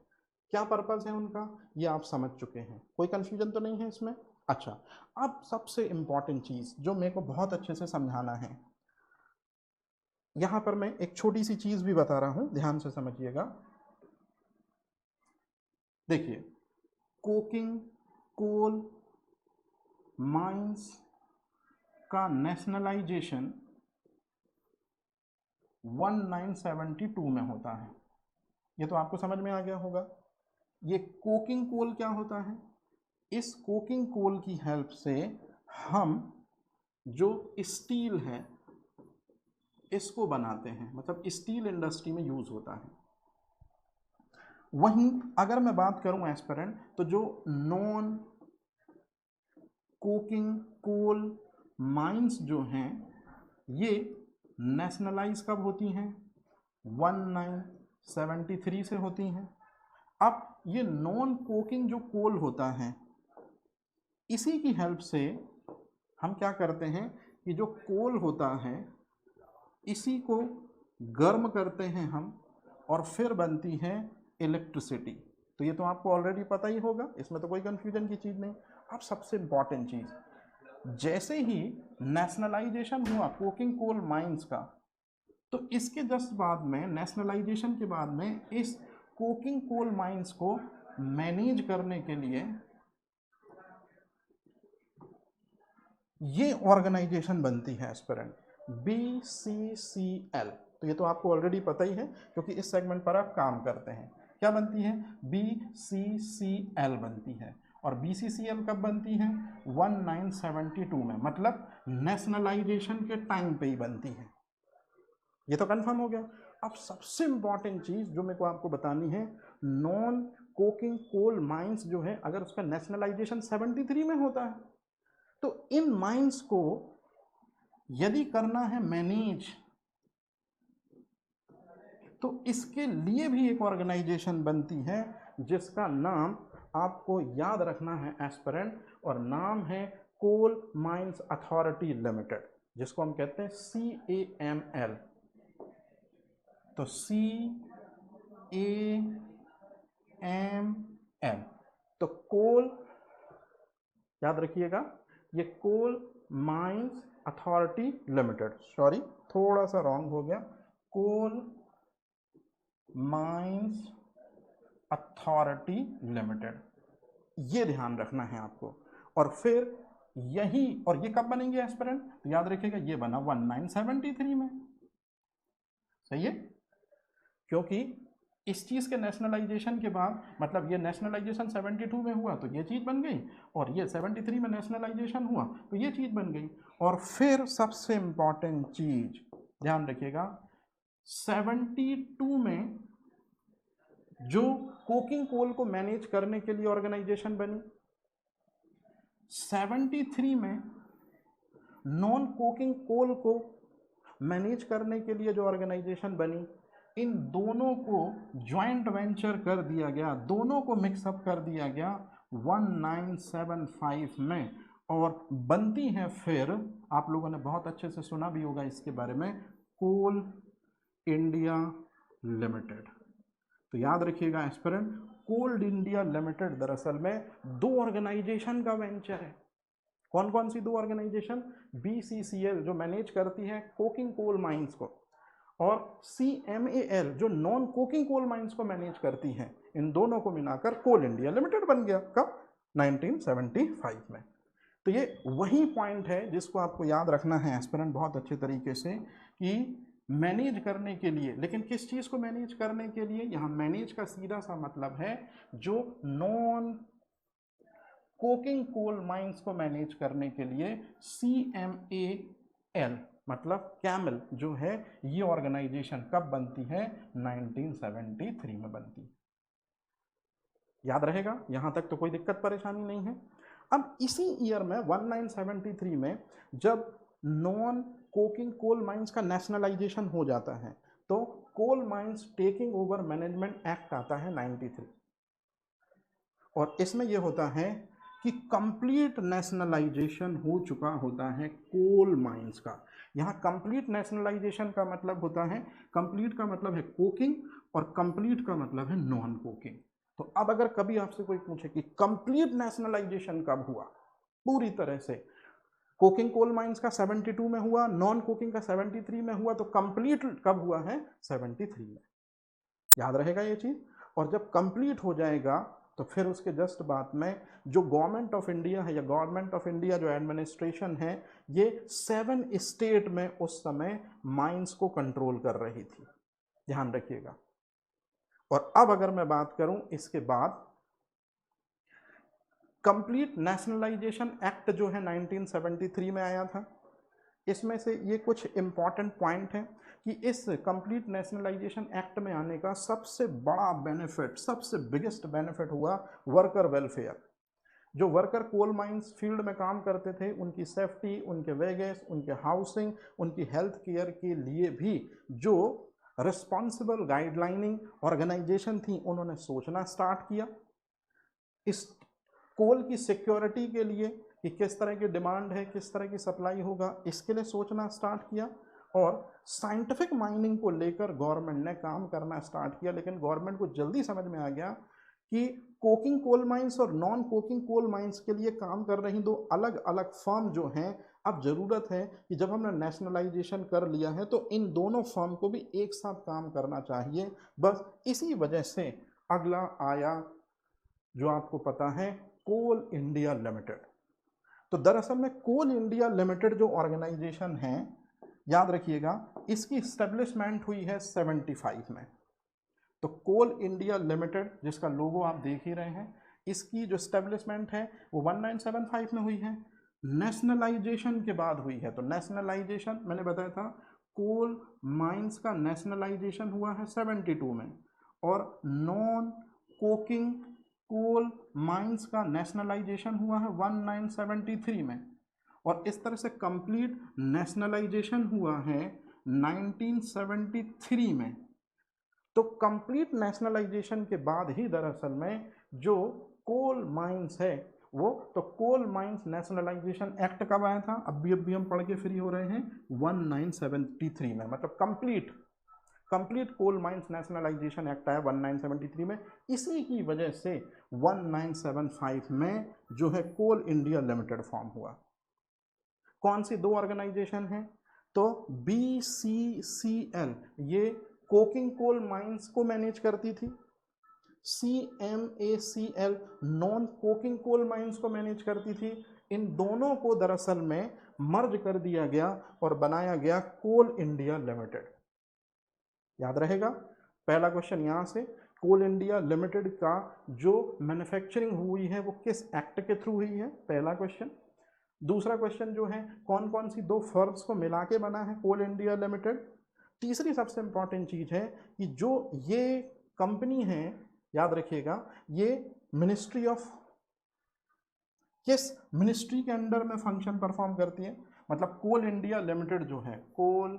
क्या पर्पस है उनका, ये आप समझ चुके हैं, कोई कंफ्यूजन तो नहीं है इसमें। अच्छा, अब सबसे इंपॉर्टेंट चीज जो मेरे को बहुत अच्छे से समझाना है, यहां पर मैं एक छोटी सी चीज भी बता रहा हूं, ध्यान से समझिएगा। देखिए, कोकिंग कोल माइंस का नेशनलाइजेशन 1972 में होता है। ये तो आपको समझ में आ गया होगा। ये कोकिंग कोल क्या होता है? इस कोकिंग कोल की हेल्प से हम जो स्टील है इसको बनाते हैं, मतलब स्टील इंडस्ट्री में यूज होता है। वहीं अगर मैं बात करूं एस्पिरेंट, तो जो नॉन कोकिंग कोल माइंस जो हैं ये नेशनलाइज कब होती हैं? 1973 से होती हैं। अब ये नॉन कोकिंग जो कोल होता है, इसी की हेल्प से हम क्या करते हैं कि जो कोल होता है इसी को गर्म करते हैं हम, और फिर बनती है इलेक्ट्रिसिटी। तो ये तो आपको ऑलरेडी पता ही होगा, इसमें तो कोई कंफ्यूजन की चीज़ नहीं। अब सबसे इंपॉर्टेंट चीज़, जैसे ही नेशनलाइजेशन हुआ कोकिंग कोल माइंस का, तो इसके जस्ट बाद में, नेशनलाइजेशन के बाद में, इस कोकिंग कोल माइंस को मैनेज करने के लिए ये ऑर्गेनाइजेशन बनती है एस्पिरेंट, BCCL। तो ये तो आपको ऑलरेडी पता ही है क्योंकि इस सेगमेंट पर आप काम करते हैं। क्या बनती है? BCCL बनती है। और BCCL कब बनती है? 1972 में, मतलब नेशनलाइजेशन के टाइम पे ही बनती है। ये तो कंफर्म हो गया। अब सबसे इंपॉर्टेंट चीज जो मेरे को आपको बतानी है, नॉन कोकिंग कोल माइंस जो है, अगर उसका नेशनलाइजेशन 73 में होता है, तो इन माइंस को यदि करना है मैनेज, तो इसके लिए भी एक ऑर्गेनाइजेशन बनती है जिसका नाम आपको याद रखना है एस्पिरेंट, और नाम है कोल माइंस अथॉरिटी लिमिटेड, जिसको हम कहते हैं CAML। तो CAML, तो कोल, याद रखिएगा, ये Coal Mines Authority Limited, sorry थोड़ा सा रॉन्ग हो गया, कोल माइंस अथॉरिटी लिमिटेड, ये ध्यान रखना है आपको। और फिर यही, और ये कब बनेंगे एस्पिरेंट? तो याद रखिएगा ये बना 1973 में, सही है, क्योंकि इस चीज़ के नेशनलाइजेशन के बाद, मतलब ये नेशनलाइजेशन 72 में हुआ तो ये चीज़ बन गई, और ये 73 में नेशनलाइजेशन हुआ तो ये चीज़ बन गई। और फिर सबसे इंपॉर्टेंट चीज ध्यान रखिएगा, 72 में जो कोकिंग कोल को मैनेज करने के लिए ऑर्गेनाइजेशन बनी, 73 में नॉन कोकिंग कोल को मैनेज करने के लिए जो ऑर्गेनाइजेशन बनी, इन दोनों को ज्वाइंट वेंचर कर दिया गया, दोनों को मिक्सअप कर दिया गया 1975 में, और बनती है फिर, आप लोगों ने बहुत अच्छे से सुना भी होगा इसके बारे में, कोल इंडिया लिमिटेड। तो याद रखिएगा एस्पिरेंट, कोल इंडिया लिमिटेड दरअसल में दो ऑर्गेनाइजेशन का वेंचर है। कौन कौन सी दो ऑर्गेनाइजेशन? BCCL जो मैनेज करती है कोकिंग कोल माइंस को, और CMAL जो नॉन कोकिंग कोल माइंस को मैनेज करती है। इन दोनों को मिलाकर कोल इंडिया लिमिटेड बन गया। कब? 1975 में। तो ये वही पॉइंट है जिसको आपको याद रखना है एस्पिरेंट बहुत अच्छे तरीके से, कि मैनेज करने के लिए, लेकिन किस चीज़ को मैनेज करने के लिए? यहाँ मैनेज का सीधा सा मतलब है जो नॉन कोकिंग कोल माइंस को मैनेज करने के लिए CMAL मतलब कैमल जो है, ये ऑर्गेनाइजेशन कब बनती है? 1973 में बनती है। याद रहेगा, यहां तक तो कोई दिक्कत परेशानी नहीं है। अब इसी ईयर में 1973 में जब नॉन कोकिंग कोल माइंस का नेशनलाइजेशन हो जाता है, तो Coal Mines Taking Over Management Act आता है 93, और इसमें यह होता है कि कंप्लीट नेशनलाइजेशन हो चुका होता है कोल माइंस का। यहाँ कंप्लीट नेशनलाइजेशन का मतलब होता है, कंप्लीट का मतलब है कोकिंग और कंप्लीट का मतलब है नॉन कोकिंग। तो अब अगर कभी आपसे कोई पूछे कि कंप्लीट नेशनलाइजेशन कब हुआ पूरी तरह से, कोकिंग कोल माइंस का 72 में हुआ, नॉन कोकिंग का 73 में हुआ, तो कंप्लीट कब हुआ है? 73 में। याद रहेगा ये चीज। और जब कंप्लीट हो जाएगा तो फिर उसके जस्ट बाद में जो गवर्नमेंट ऑफ इंडिया है, या गवर्नमेंट ऑफ इंडिया जो एडमिनिस्ट्रेशन है, ये 7 स्टेट में उस समय माइंस को कंट्रोल कर रही थी, ध्यान रखिएगा। और अब अगर मैं बात करूं इसके बाद, कंप्लीट नेशनलाइजेशन एक्ट जो है 1973 में आया था, इसमें से ये कुछ इम्पॉर्टेंट पॉइंट हैं कि इस कंप्लीट नेशनलाइजेशन एक्ट में आने का सबसे बड़ा बेनिफिट, सबसे बिगेस्ट बेनिफिट हुआ वर्कर वेलफेयर। जो वर्कर कोल माइंस फील्ड में काम करते थे उनकी सेफ्टी, उनके वेजेस, उनके हाउसिंग, उनकी हेल्थ केयर के लिए भी जो रिस्पॉन्सिबल गाइडलाइनिंग ऑर्गेनाइजेशन थी उन्होंने सोचना स्टार्ट किया। इस कोल की सिक्योरिटी के लिए कि किस तरह की डिमांड है, किस तरह की सप्लाई होगा, इसके लिए सोचना स्टार्ट किया। और साइंटिफिक माइनिंग को लेकर गवर्नमेंट ने काम करना स्टार्ट किया, लेकिन गवर्नमेंट को जल्दी समझ में आ गया कि कोकिंग कोल माइंस और नॉन कोकिंग कोल माइंस के लिए काम कर रही दो अलग अलग फर्म जो हैं, अब ज़रूरत है कि जब हमने नेशनलाइजेशन कर लिया है तो इन दोनों फर्म को भी एक साथ काम करना चाहिए। बस इसी वजह से अगला आया जो आपको पता है, कोल इंडिया लिमिटेड। तो दरअसल में कोल इंडिया लिमिटेड जो ऑर्गेनाइजेशन है, याद रखिएगा, इसकी इस्टेब्लिशमेंट हुई है 75 में। तो कोल इंडिया लिमिटेड जिसका लोगो आप देख ही रहे हैं, इसकी जो इस्टेब्लिशमेंट है वो 1975 में हुई है। नेशनलाइजेशन के बाद हुई है। तो नेशनलाइजेशन मैंने बताया था, कोल माइंस का नेशनलाइजेशन हुआ है 72 में, और नॉन कोकिंग कोल माइंस का नेशनलाइजेशन हुआ है 1973 में, और इस तरह से कंप्लीट नेशनलाइजेशन हुआ है 1973 में। तो कंप्लीट नेशनलाइजेशन के बाद ही दरअसल में जो कोल माइंस है वो, तो कोल माइंस नेशनलाइजेशन एक्ट कब आया था, अभी हम पढ़ के फ्री हो रहे हैं, 1973 में। मतलब complete Coal mines Nationalisation Act आया 1973 में। इसी की वजह से 1975 में जो है कोल इंडिया लिमिटेड फॉर्म हुआ। कौन सी दो ऑर्गेनाइजेशन हैं, तो BCCL ये कोकिंग कोल माइंस को मैनेज करती थी, CMACL नॉन कोकिंग कोल माइंस को मैनेज करती थी। इन दोनों को दरअसल में मर्ज कर दिया गया और बनाया गया कोल इंडिया लिमिटेड। याद रहेगा, पहला क्वेश्चन यहां से, कोल इंडिया लिमिटेड का जो मैन्युफैक्चरिंग हुई है वो किस एक्ट के थ्रू हुई है, पहला क्वेश्चन। दूसरा क्वेश्चन जो है, कौन कौन सी दो फर्म्स को मिला के बना है कोल इंडिया लिमिटेड। तीसरी सबसे इंपॉर्टेंट चीज है कि जो ये कंपनी है, याद रखिएगा, ये मिनिस्ट्री ऑफ, किस मिनिस्ट्री के अंडर में फंक्शन परफॉर्म करती है। मतलब कोल इंडिया लिमिटेड जो है, कोल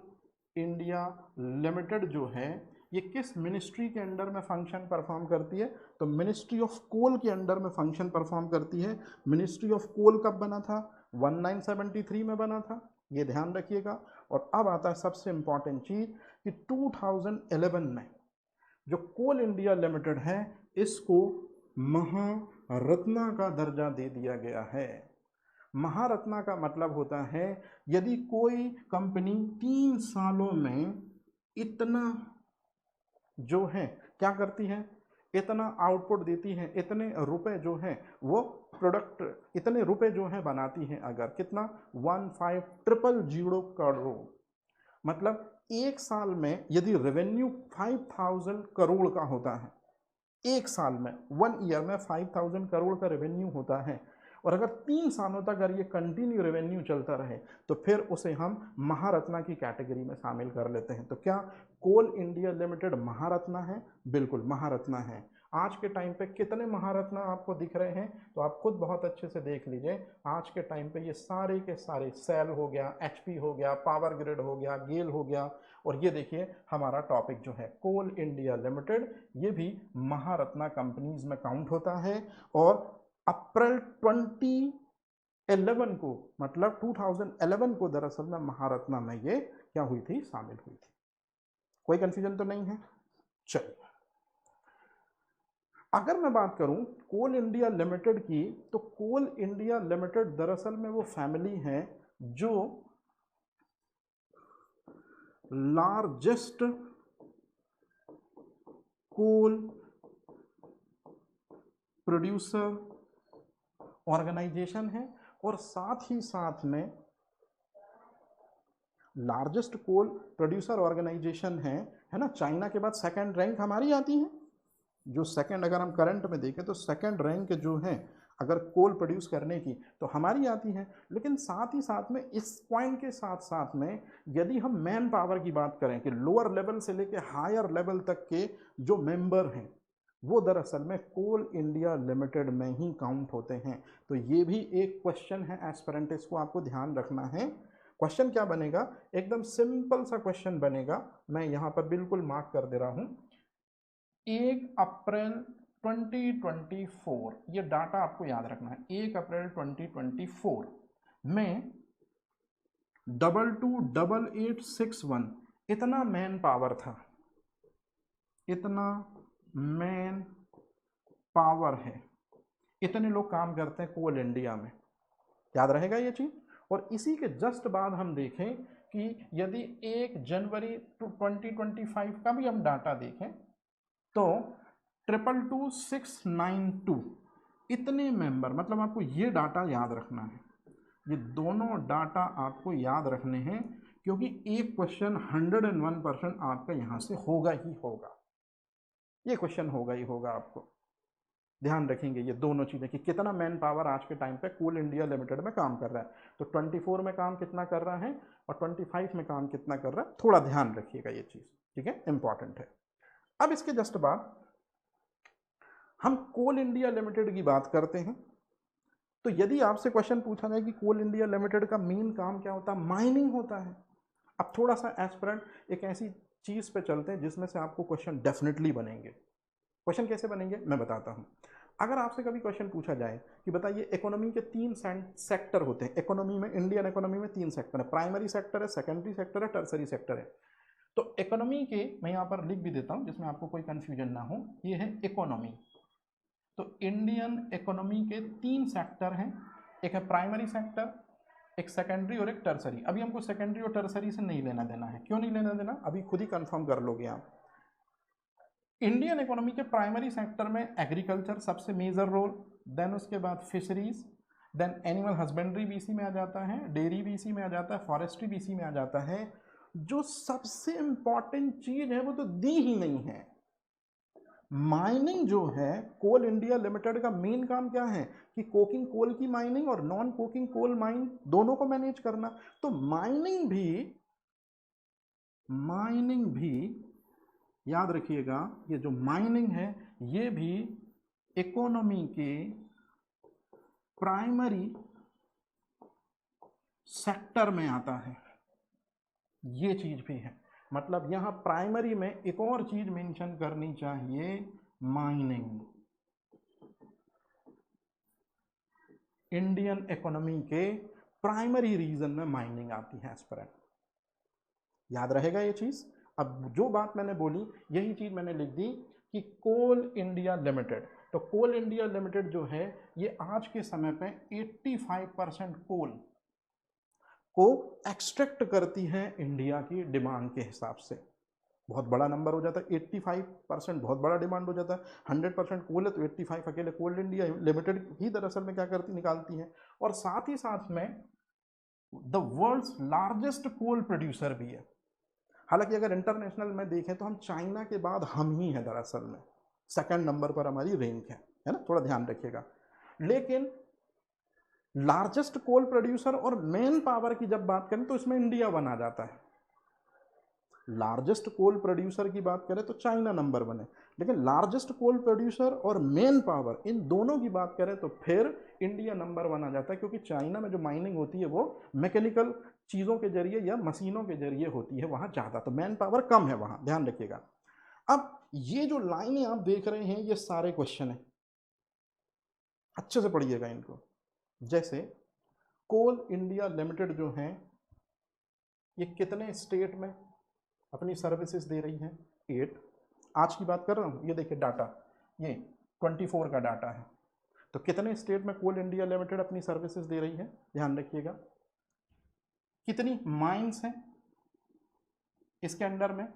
इंडिया लिमिटेड जो है, ये किस मिनिस्ट्री के अंडर में फंक्शन परफॉर्म करती है, तो मिनिस्ट्री ऑफ कोल के अंडर में फंक्शन परफॉर्म करती है। मिनिस्ट्री ऑफ कोल कब बना था, 1973 में बना था, ये ध्यान रखिएगा। और अब आता है सबसे इंपॉर्टेंट चीज कि 2011 में जो कोल इंडिया लिमिटेड है इसको महारत्ना का दर्जा दे दिया गया है। महारत्ना का मतलब होता है यदि कोई कंपनी 3 सालों में इतना जो है क्या करती है, इतना आउटपुट देती है, इतने रुपए जो है वो प्रोडक्ट, इतने रुपए जो है बनाती है, अगर कितना 1500 करोड़, मतलब एक साल में यदि रेवेन्यू 5000 करोड़ का होता है, एक साल में 1 ईयर में 5000 करोड़ का रेवेन्यू होता है, और अगर 3 सालों तक अगर ये कंटिन्यू रेवेन्यू चलता रहे तो फिर उसे हम महारत्ना की कैटेगरी में शामिल कर लेते हैं। तो क्या कोल इंडिया लिमिटेड महारत्ना है? बिल्कुल महारत्ना है। आज के टाइम पे कितने महारत्ना आपको दिख रहे हैं, तो आप खुद बहुत अच्छे से देख लीजिए। आज के टाइम पे ये सारे के सारे, सेल हो गया, HP हो गया, पावर ग्रिड हो गया, गेल हो गया, और ये देखिए हमारा टॉपिक जो है कोल इंडिया लिमिटेड, ये भी महारत्ना कंपनीज में काउंट होता है। और अप्रैल 2011 को, मतलब 2011 को दरअसल में महारत्ना में ये क्या हुई थी, शामिल हुई थी। कोई कंफ्यूजन तो नहीं है? चलिए, अगर मैं बात करूं कोल इंडिया लिमिटेड की, तो कोल इंडिया लिमिटेड दरअसल में वो फैमिली है जो लार्जेस्ट कोल प्रोड्यूसर ऑर्गेनाइजेशन है, और साथ ही साथ में लार्जेस्ट कोल प्रोड्यूसर ऑर्गेनाइजेशन है ना। चाइना के बाद सेकंड रैंक हमारी आती है। जो सेकंड, अगर हम करंट में देखें तो सेकंड रैंक जो है अगर कोल प्रोड्यूस करने की तो हमारी आती है। लेकिन साथ ही साथ में इस पॉइंट के साथ साथ में यदि हम मैन पावर की बात करें कि लोअर लेवल से लेकर हायर लेवल तक के जो मेंबर हैं वो दरअसल में कोल इंडिया लिमिटेड में ही काउंट होते हैं। तो ये भी एक क्वेश्चन है एस्पिरेंट, इसको आपको ध्यान रखना है। क्वेश्चन क्या बनेगा, एकदम सिंपल सा क्वेश्चन बनेगा, मैं यहां पर बिल्कुल मार्क कर दे रहा हूं। 1 अप्रैल 2024, ये डाटा आपको याद रखना है। 1 अप्रैल 2024 में 228861 इतना मैन पावर था, इतना मैन पावर है, इतने लोग काम करते हैं कोल इंडिया में। याद रहेगा ये चीज। और इसी के जस्ट बाद हम देखें कि यदि 1 जनवरी 2025 का भी हम डाटा देखें तो 222692 इतने मेंबर, मतलब आपको ये डाटा याद रखना है। ये दोनों डाटा आपको याद रखने हैं क्योंकि एक क्वेश्चन 101% आपका यहां से होगा ही होगा। ये क्वेश्चन होगा ही होगा। आपको ध्यान रखेंगे ये दोनों चीजें कि कितना मैन पावर आज के टाइम पे कोल इंडिया लिमिटेड में काम कर रहा है। तो 24 में काम कितना कर रहा है और 25 में काम कितना कर रहा है, थोड़ा ध्यान रखिएगा ये चीज, ठीक है, इंपॉर्टेंट है। अब इसके जस्ट बाद हम कोल इंडिया लिमिटेड की बात करते हैं। तो यदि आपसे क्वेश्चन पूछा जाए कि कोल इंडिया लिमिटेड का मेन काम क्या होता है, माइनिंग होता है। अब थोड़ा सा एस्पिरेंट एक ऐसी चीज पे चलते हैं जिसमें से आपको क्वेश्चन डेफिनेटली बनेंगे। क्वेश्चन कैसे बनेंगे मैं बताता हूं। अगर आपसे कभी क्वेश्चन पूछा जाए कि बताइए इकोनॉमी के 3 सेक्टर होते हैं। इकोनॉमी में, इंडियन इकोनॉमी में 3 सेक्टर है, प्राइमरी सेक्टर है, सेकेंडरी सेक्टर है, टर्सरी सेक्टर है। तो इकोनॉमी के मैं यहां पर लिख भी देता हूं जिसमें आपको कोई कंफ्यूजन ना हो। ये है इकोनॉमी। तो इंडियन इकोनॉमी के 3 सेक्टर हैं, एक है प्राइमरी सेक्टर, एक सेकेंडरी और एक टर्सरी। अभी हमको सेकेंडरी और टर्सरी से नहीं लेना देना है। क्यों नहीं लेना देना, अभी खुद ही कंफर्म कर लोगे आप। इंडियन इकोनॉमी के प्राइमरी सेक्टर में एग्रीकल्चर सबसे मेजर रोल, देन उसके बाद फिशरीज, देन एनिमल हस्बेंड्री बीसी में आ जाता है, डेयरी बीसी में आ जाता है, फॉरेस्ट्री बीसी में आ जाता है। जो सबसे इंपॉर्टेंट चीज है वो तो दी ही नहीं है, माइनिंग जो है। कोल इंडिया लिमिटेड का मेन काम क्या है कि कोकिंग कोल की माइनिंग और नॉन कोकिंग कोल माइन दोनों को मैनेज करना। तो माइनिंग भी याद रखिएगा, ये जो माइनिंग है ये भी इकोनॉमी के प्राइमरी सेक्टर में आता है। ये चीज भी है, मतलब यहां प्राइमरी में एक और चीज मेंशन करनी चाहिए, माइनिंग। इंडियन इकोनॉमी के प्राइमरी रीजन में माइनिंग आती है एस्पिरेंट। याद रहेगा ये चीज। अब जो बात मैंने बोली यही चीज मैंने लिख दी कि कोल इंडिया लिमिटेड। तो कोल इंडिया लिमिटेड जो है ये आज के समय पे 85% कोल को एक्सट्रैक्ट करती है इंडिया की डिमांड के हिसाब से। बहुत बड़ा नंबर हो जाता है 85%, बहुत बड़ा डिमांड हो जाता है। 100% कोल है तो 85 अकेले कोल इंडिया लिमिटेड ही दरअसल में क्या करती, निकालती है। और साथ ही साथ में the world's largest coal producer भी है। हालांकि अगर इंटरनेशनल में देखें तो हम चाइना के बाद हम ही हैं दरअसल में, सेकंड नंबर पर हमारी रैंक है ना, थोड़ा ध्यान रखिएगा। लेकिन लार्जेस्ट कोल प्रोड्यूसर और मेन पावर की जब बात करें तो इसमें इंडिया वन आ जाता है। लार्जेस्ट कोल प्रोड्यूसर की बात करें तो चाइना नंबर 1 है, लेकिन लार्जेस्ट कोल प्रोड्यूसर और मेन पावर इन दोनों की बात करें तो फिर इंडिया नंबर 1 आ जाता है। क्योंकि चाइना में जो माइनिंग होती है वो मैकेनिकल चीज़ों के जरिए या मशीनों के जरिए होती है, वहाँ ज़्यादा, तो मैन पावर कम है वहाँ, ध्यान रखिएगा। अब ये जो लाइनें आप देख रहे हैं ये सारे क्वेश्चन हैं, अच्छे से पढ़िएगा इनको। जैसे कोल इंडिया लिमिटेड जो है ये कितने स्टेट में अपनी सर्विसेज दे रही है, 8। आज की बात कर रहा हूँ, ये देखिए डाटा, ये 24 का डाटा है। तो कितने स्टेट में कोल इंडिया लिमिटेड अपनी सर्विसेज दे रही है, ध्यान रखिएगा। कितनी माइंस हैं इसके अंडर में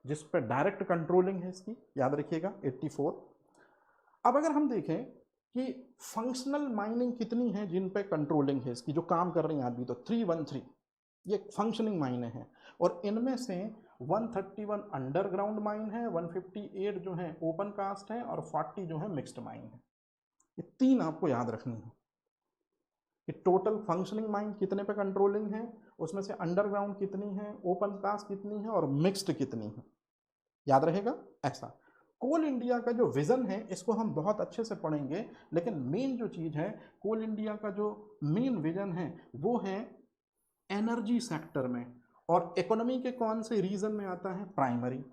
जिस पर डायरेक्ट कंट्रोलिंग है इसकी, याद रखिएगा 84। अब अगर हम देखें कि फंक्शनल माइनिंग कितनी है जिन पे कंट्रोलिंग है इसकी, जो काम कर रही हैं आदमी, तो 313 ये फंक्शनिंग माइने हैं। और इनमें से 131 अंडरग्राउंड माइन है, 158 जो है ओपन कास्ट है और 40 जो है मिक्स्ड माइन है। ये 3 आपको याद रखनी है कि टोटल फंक्शनिंग माइन कितने पे कंट्रोलिंग है, उसमें से अंडरग्राउंड कितनी है, ओपन कास्ट कितनी है और मिक्स्ड कितनी है। याद रहेगा ऐसा। कोल इंडिया का जो विजन है इसको हम बहुत अच्छे से पढ़ेंगे, लेकिन मेन जो चीज है, कोल इंडिया का जो मेन विजन है वो है एनर्जी सेक्टर में, और इकोनॉमी के कौन से रीजन में आता है, प्राइमरी।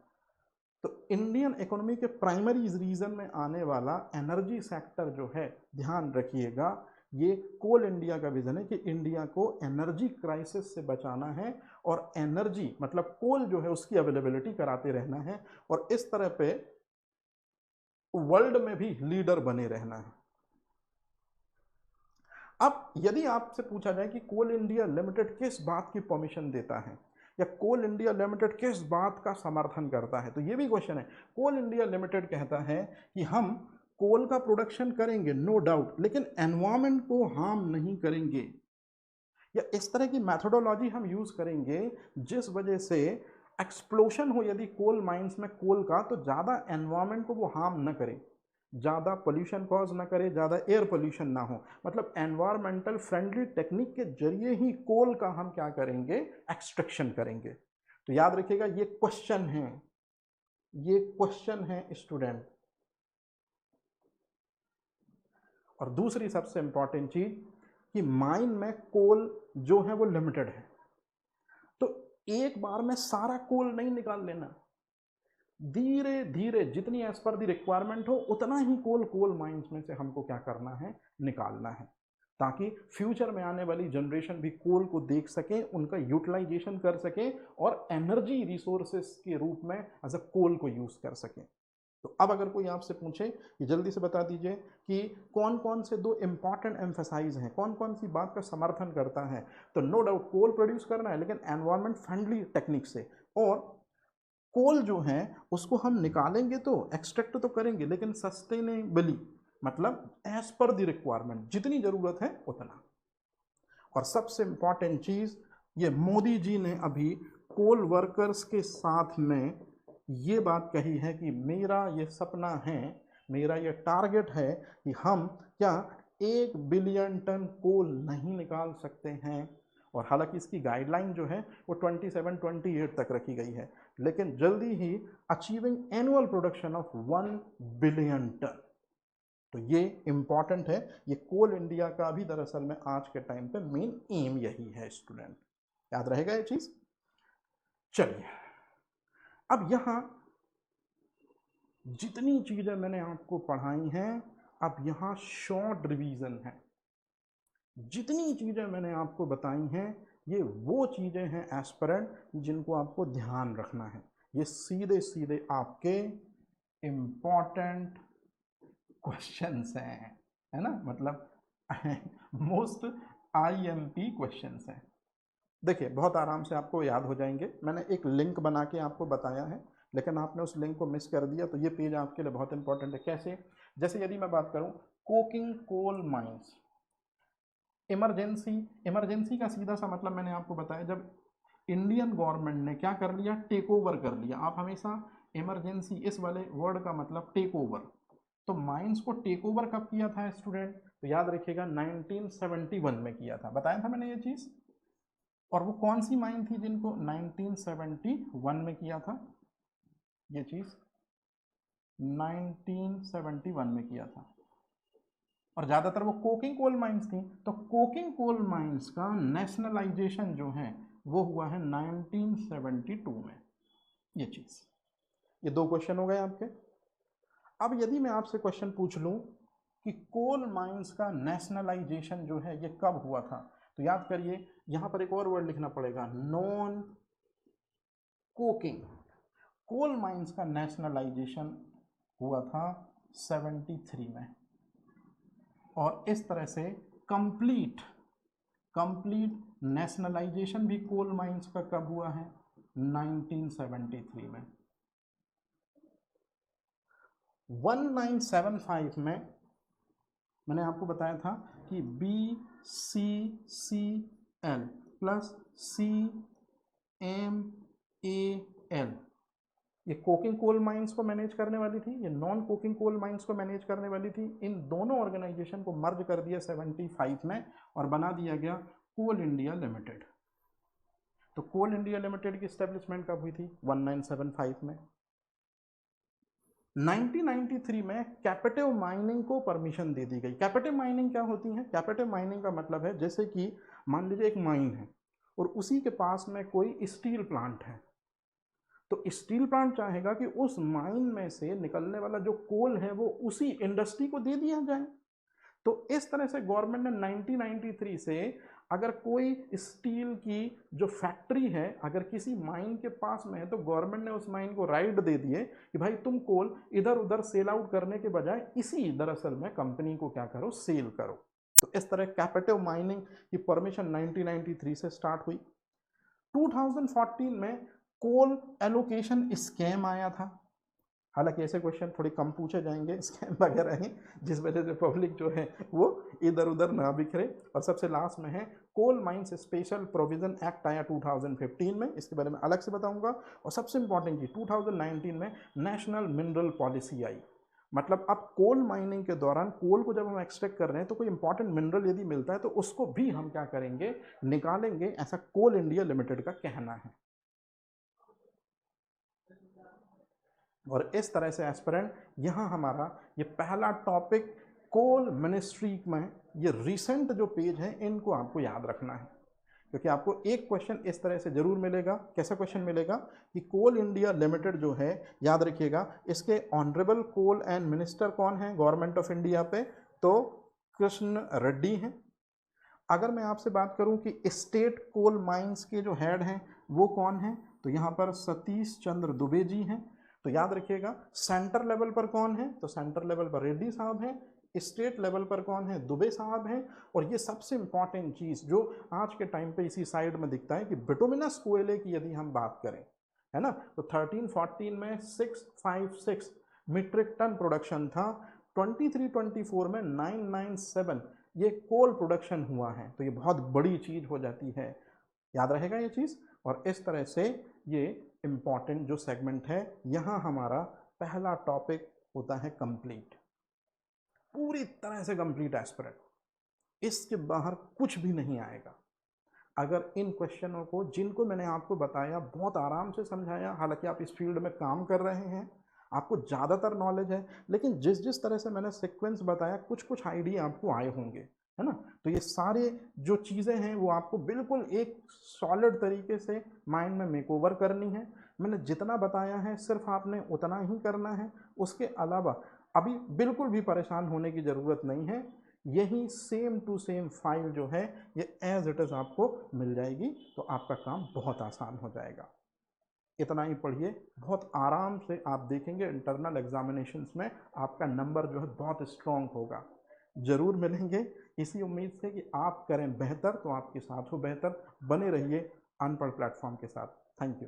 तो इंडियन इकोनॉमी के प्राइमरी रीजन में आने वाला एनर्जी सेक्टर जो है, ध्यान रखिएगा, ये कोल इंडिया का विजन है कि इंडिया को एनर्जी क्राइसिस से बचाना है और एनर्जी मतलब कोल जो है उसकी अवेलेबिलिटी कराते रहना है, और इस तरह पे वर्ल्ड में भी लीडर बने रहना है। अब यदि आपसे पूछा जाए कि कोल इंडिया लिमिटेड किस बात की परमिशन देता है या कोल इंडिया लिमिटेड किस बात का समर्थन करता है, तो ये भी क्वेश्चन है। कोल इंडिया लिमिटेड कहता है कि हम कोल का प्रोडक्शन करेंगे नो डाउट, लेकिन एनवायरमेंट को हार्म नहीं करेंगे, या इस तरह की मैथोडोलॉजी हम यूज करेंगे जिस वजह से एक्सप्लोशन हो यदि कोल माइंस में कोल का, तो ज़्यादा एनवायरमेंट को वो हार्म न करे, ज़्यादा पोल्यूशन कॉज ना करे, ज़्यादा एयर पोल्यूशन ना हो, मतलब एनवायरमेंटल फ्रेंडली टेक्निक के जरिए ही कोल का हम क्या करेंगे, एक्सट्रैक्शन करेंगे। तो याद रखिएगा ये क्वेश्चन है, ये क्वेश्चन है स्टूडेंट। और दूसरी सबसे इंपॉर्टेंट चीज कि माइन में कोल जो है वो लिमिटेड है, तो एक बार में सारा कोल नहीं निकाल लेना, धीरे धीरे जितनी एज पर दी रिक्वायरमेंट हो उतना ही कोल माइंस में से हमको क्या करना है, निकालना है, ताकि फ्यूचर में आने वाली जनरेशन भी कोल को देख सके, उनका यूटिलाइजेशन कर सके और एनर्जी रिसोर्सेस के रूप में एज अ कोल को यूज कर सके। तो अब अगर कोई आपसे पूछे कि जल्दी से बता दीजिए कि कौन कौन से 2 इंपॉर्टेंट एम्फेसाइज हैं, कौन कौन सी बात का समर्थन करता है, तो नो डाउट कोल प्रोड्यूस करना है लेकिन एनवायरमेंट फ्रेंडली टेक्निक से, और कोल जो है उसको हम निकालेंगे तो एक्सट्रैक्ट तो करेंगे लेकिन सस्टेनेबली, मतलब एज पर द रिक्वायरमेंट, जितनी जरूरत है उतना। और सबसे इंपॉर्टेंट चीज, ये मोदी जी ने अभी कोल वर्कर्स के साथ में ये बात कही है कि मेरा ये सपना है, मेरा ये टारगेट है कि हम क्या 1 बिलियन टन कोल नहीं निकाल सकते हैं, और हालांकि इसकी गाइडलाइन जो है वो 27-28 तक रखी गई है, लेकिन जल्दी ही achieving annual production of 1 billion ton. तो ये इंपॉर्टेंट है, ये कोल इंडिया का भी दरअसल में आज के टाइम पे मेन एम यही है स्टूडेंट, याद रहेगा ये चीज। चलिए अब यहां जितनी चीजें मैंने आपको पढ़ाई हैं, अब यहां शॉर्ट रिवीजन है। जितनी चीजें मैंने आपको बताई हैं ये वो चीजें हैं एस्पिरेंट जिनको आपको ध्यान रखना है, ये सीधे सीधे आपके इंपॉर्टेंट क्वेश्चंस हैं, है ना, मतलब मोस्ट आईएमपी क्वेश्चंस हैं। देखिए बहुत आराम से आपको याद हो जाएंगे, मैंने एक लिंक बना के आपको बताया है लेकिन आपने उस लिंक को मिस कर दिया, तो ये पेज आपके लिए बहुत इंपॉर्टेंट है। कैसे, जैसे यदि मैं बात करूं coking coal mines, emergency, emergency का सीधा सा मतलब मैंने आपको बताया, जब इंडियन गवर्नमेंट ने क्या कर लिया, टेक ओवर कर लिया। आप हमेशा इमरजेंसी इस वाले वर्ड का मतलब टेक ओवर, तो माइंस को टेक ओवर कब किया था स्टूडेंट, तो याद रखिएगा 1971 में किया था, बताया था मैंने ये चीज। और वो कौन सी माइन थी जिनको 1971 में किया था, ये चीज 1971 में किया था, और ज़्यादातर वो कोकिंग कोल माइंस थी। तो कोकिंग कोल माइंस का नेशनलाइजेशन जो है वो हुआ है 1972 में, ये चीज़। ये 2 क्वेश्चन हो गए आपके। अब यदि मैं आपसे क्वेश्चन पूछ लूं कि कोल माइंस का नेशनलाइजेशन जो है ये कब हुआ था, तो याद करिए यहां पर एक और वर्ड लिखना पड़ेगा, नॉन कोकिंग। कोल माइंस का नेशनलाइजेशन हुआ था 73 में, और इस तरह से कंप्लीट कंप्लीट नेशनलाइजेशन भी कोल माइंस का कब हुआ है, 1973 में। 1975 में मैंने आपको बताया था कि BCCL प्लस CMAL ये कोकिंग कोल माइंस को मैनेज करने वाली थी, ये नॉन कोकिंग कोल माइंस को मैनेज करने वाली थी। इन दोनों ऑर्गेनाइजेशन को मर्ज कर दिया 75 में और बना दिया गया कोल इंडिया लिमिटेड। तो कोल इंडिया लिमिटेड की स्टैब्लिशमेंट कब हुई थी? 1975 में। 1993 में कैपेटिव माइनिंग को परमिशन दे दी गई। कैपेटिव माइनिंग क्या होती है? कैपेटिव माइनिंग का मतलब है जैसे कि मान लीजिए एक माइन है और उसी के पास में कोई स्टील प्लांट है, तो स्टील प्लांट चाहेगा कि उस माइन में से निकलने वाला जो कोल है वो उसी इंडस्ट्री को दे दिया जाए। तो इस तरह से गवर्नमेंट ने 1993 से अगर कोई स्टील की जो फैक्ट्री है अगर किसी माइन के पास में है तो गवर्नमेंट ने उस माइन को राइट दे दिए कि भाई तुम कोल इधर उधर सेल आउट करने के बजाय इसी दरअसल में कंपनी को क्या करो, सेल करो। तो इस तरह कैपेटिव माइनिंग की परमिशन 1993 से स्टार्ट हुई। 2014 में कोल एलोकेशन स्कैम आया था। हालांकि ऐसे क्वेश्चन थोड़े कम पूछे जाएंगे, स्कैम वगैरह हैं, जिस वजह से पब्लिक जो है वो इधर उधर ना बिखरे। और सबसे लास्ट में है Coal Mines Special Provision Act आया 2015 में, इसके बारे में अलग से बताऊंगा। और सबसे इंपॉर्टेंट चीज 2019 में नेशनल मिनरल पॉलिसी आई। मतलब अब कोल माइनिंग के दौरान कोल को जब हम एक्सट्रैक्ट कर रहे हैं तो कोई इंपॉर्टेंट मिनरल यदि मिलता है तो उसको भी हम क्या करेंगे, निकालेंगे, ऐसा कोल इंडिया लिमिटेड का कहना है। और इस तरह से एस्पिरेंट यहाँ हमारा ये पहला टॉपिक कोल मिनिस्ट्री में ये रिसेंट जो पेज है इनको आपको याद रखना है, क्योंकि आपको एक क्वेश्चन इस तरह से जरूर मिलेगा। कैसा क्वेश्चन मिलेगा कि कोल इंडिया लिमिटेड जो है, याद रखिएगा इसके ऑनरेबल कोल एंड मिनिस्टर कौन है गवर्नमेंट ऑफ इंडिया पे, तो कृष्ण रेड्डी हैं। अगर मैं आपसे बात करूं कि स्टेट कोल माइंस के जो हेड हैं वो कौन हैं, तो यहाँ पर सतीश चंद्र दुबे जी हैं। तो याद रखिएगा सेंटर लेवल पर कौन है, तो सेंटर लेवल पर रेड्डी साहब हैं। स्टेट लेवल पर कौन है, दुबे साहब हैं। और ये सबसे इंपॉर्टेंट चीज़ जो आज के टाइम पे इसी साइड में दिखता है कि बिटुमिनस कोयले की यदि हम बात करें, है ना, तो 13-14 में 656 मीट्रिक टन प्रोडक्शन था। 23-24 में 997 ये कोल प्रोडक्शन हुआ है। तो ये बहुत बड़ी चीज़ हो जाती है, याद रहेगा ये चीज़। और इस तरह से ये इम्पॉर्टेंट जो सेगमेंट है यहाँ हमारा पहला टॉपिक होता है कंप्लीट, पूरी तरह से कंप्लीट एस्पिरेंट, इसके बाहर कुछ भी नहीं आएगा। अगर इन क्वेश्चनों को जिनको मैंने आपको बताया बहुत आराम से समझाया, हालांकि आप इस फील्ड में काम कर रहे हैं, आपको ज़्यादातर नॉलेज है, लेकिन जिस जिस तरह से मैंने सीक्वेंस बताया कुछ कुछ आइडिया आपको आए होंगे, है ना। तो ये सारे जो चीज़ें हैं वो आपको बिल्कुल एक सॉलिड तरीके से माइंड में मेकओवर करनी है। मैंने जितना बताया है सिर्फ आपने उतना ही करना है, उसके अलावा अभी बिल्कुल भी परेशान होने की ज़रूरत नहीं है। यही सेम टू सेम फाइल जो है ये एज इट इज़ आपको मिल जाएगी, तो आपका काम बहुत आसान हो जाएगा। इतना ही पढ़िए, बहुत आराम से आप देखेंगे इंटरनल एग्जामिनेशंस में आपका नंबर जो है बहुत स्ट्रांग होगा। ज़रूर मिलेंगे इसी उम्मीद से कि आप करें बेहतर, तो आपके साथ हो बेहतर। बने रहिए अनपढ़ प्लेटफॉर्म के साथ। Thank you.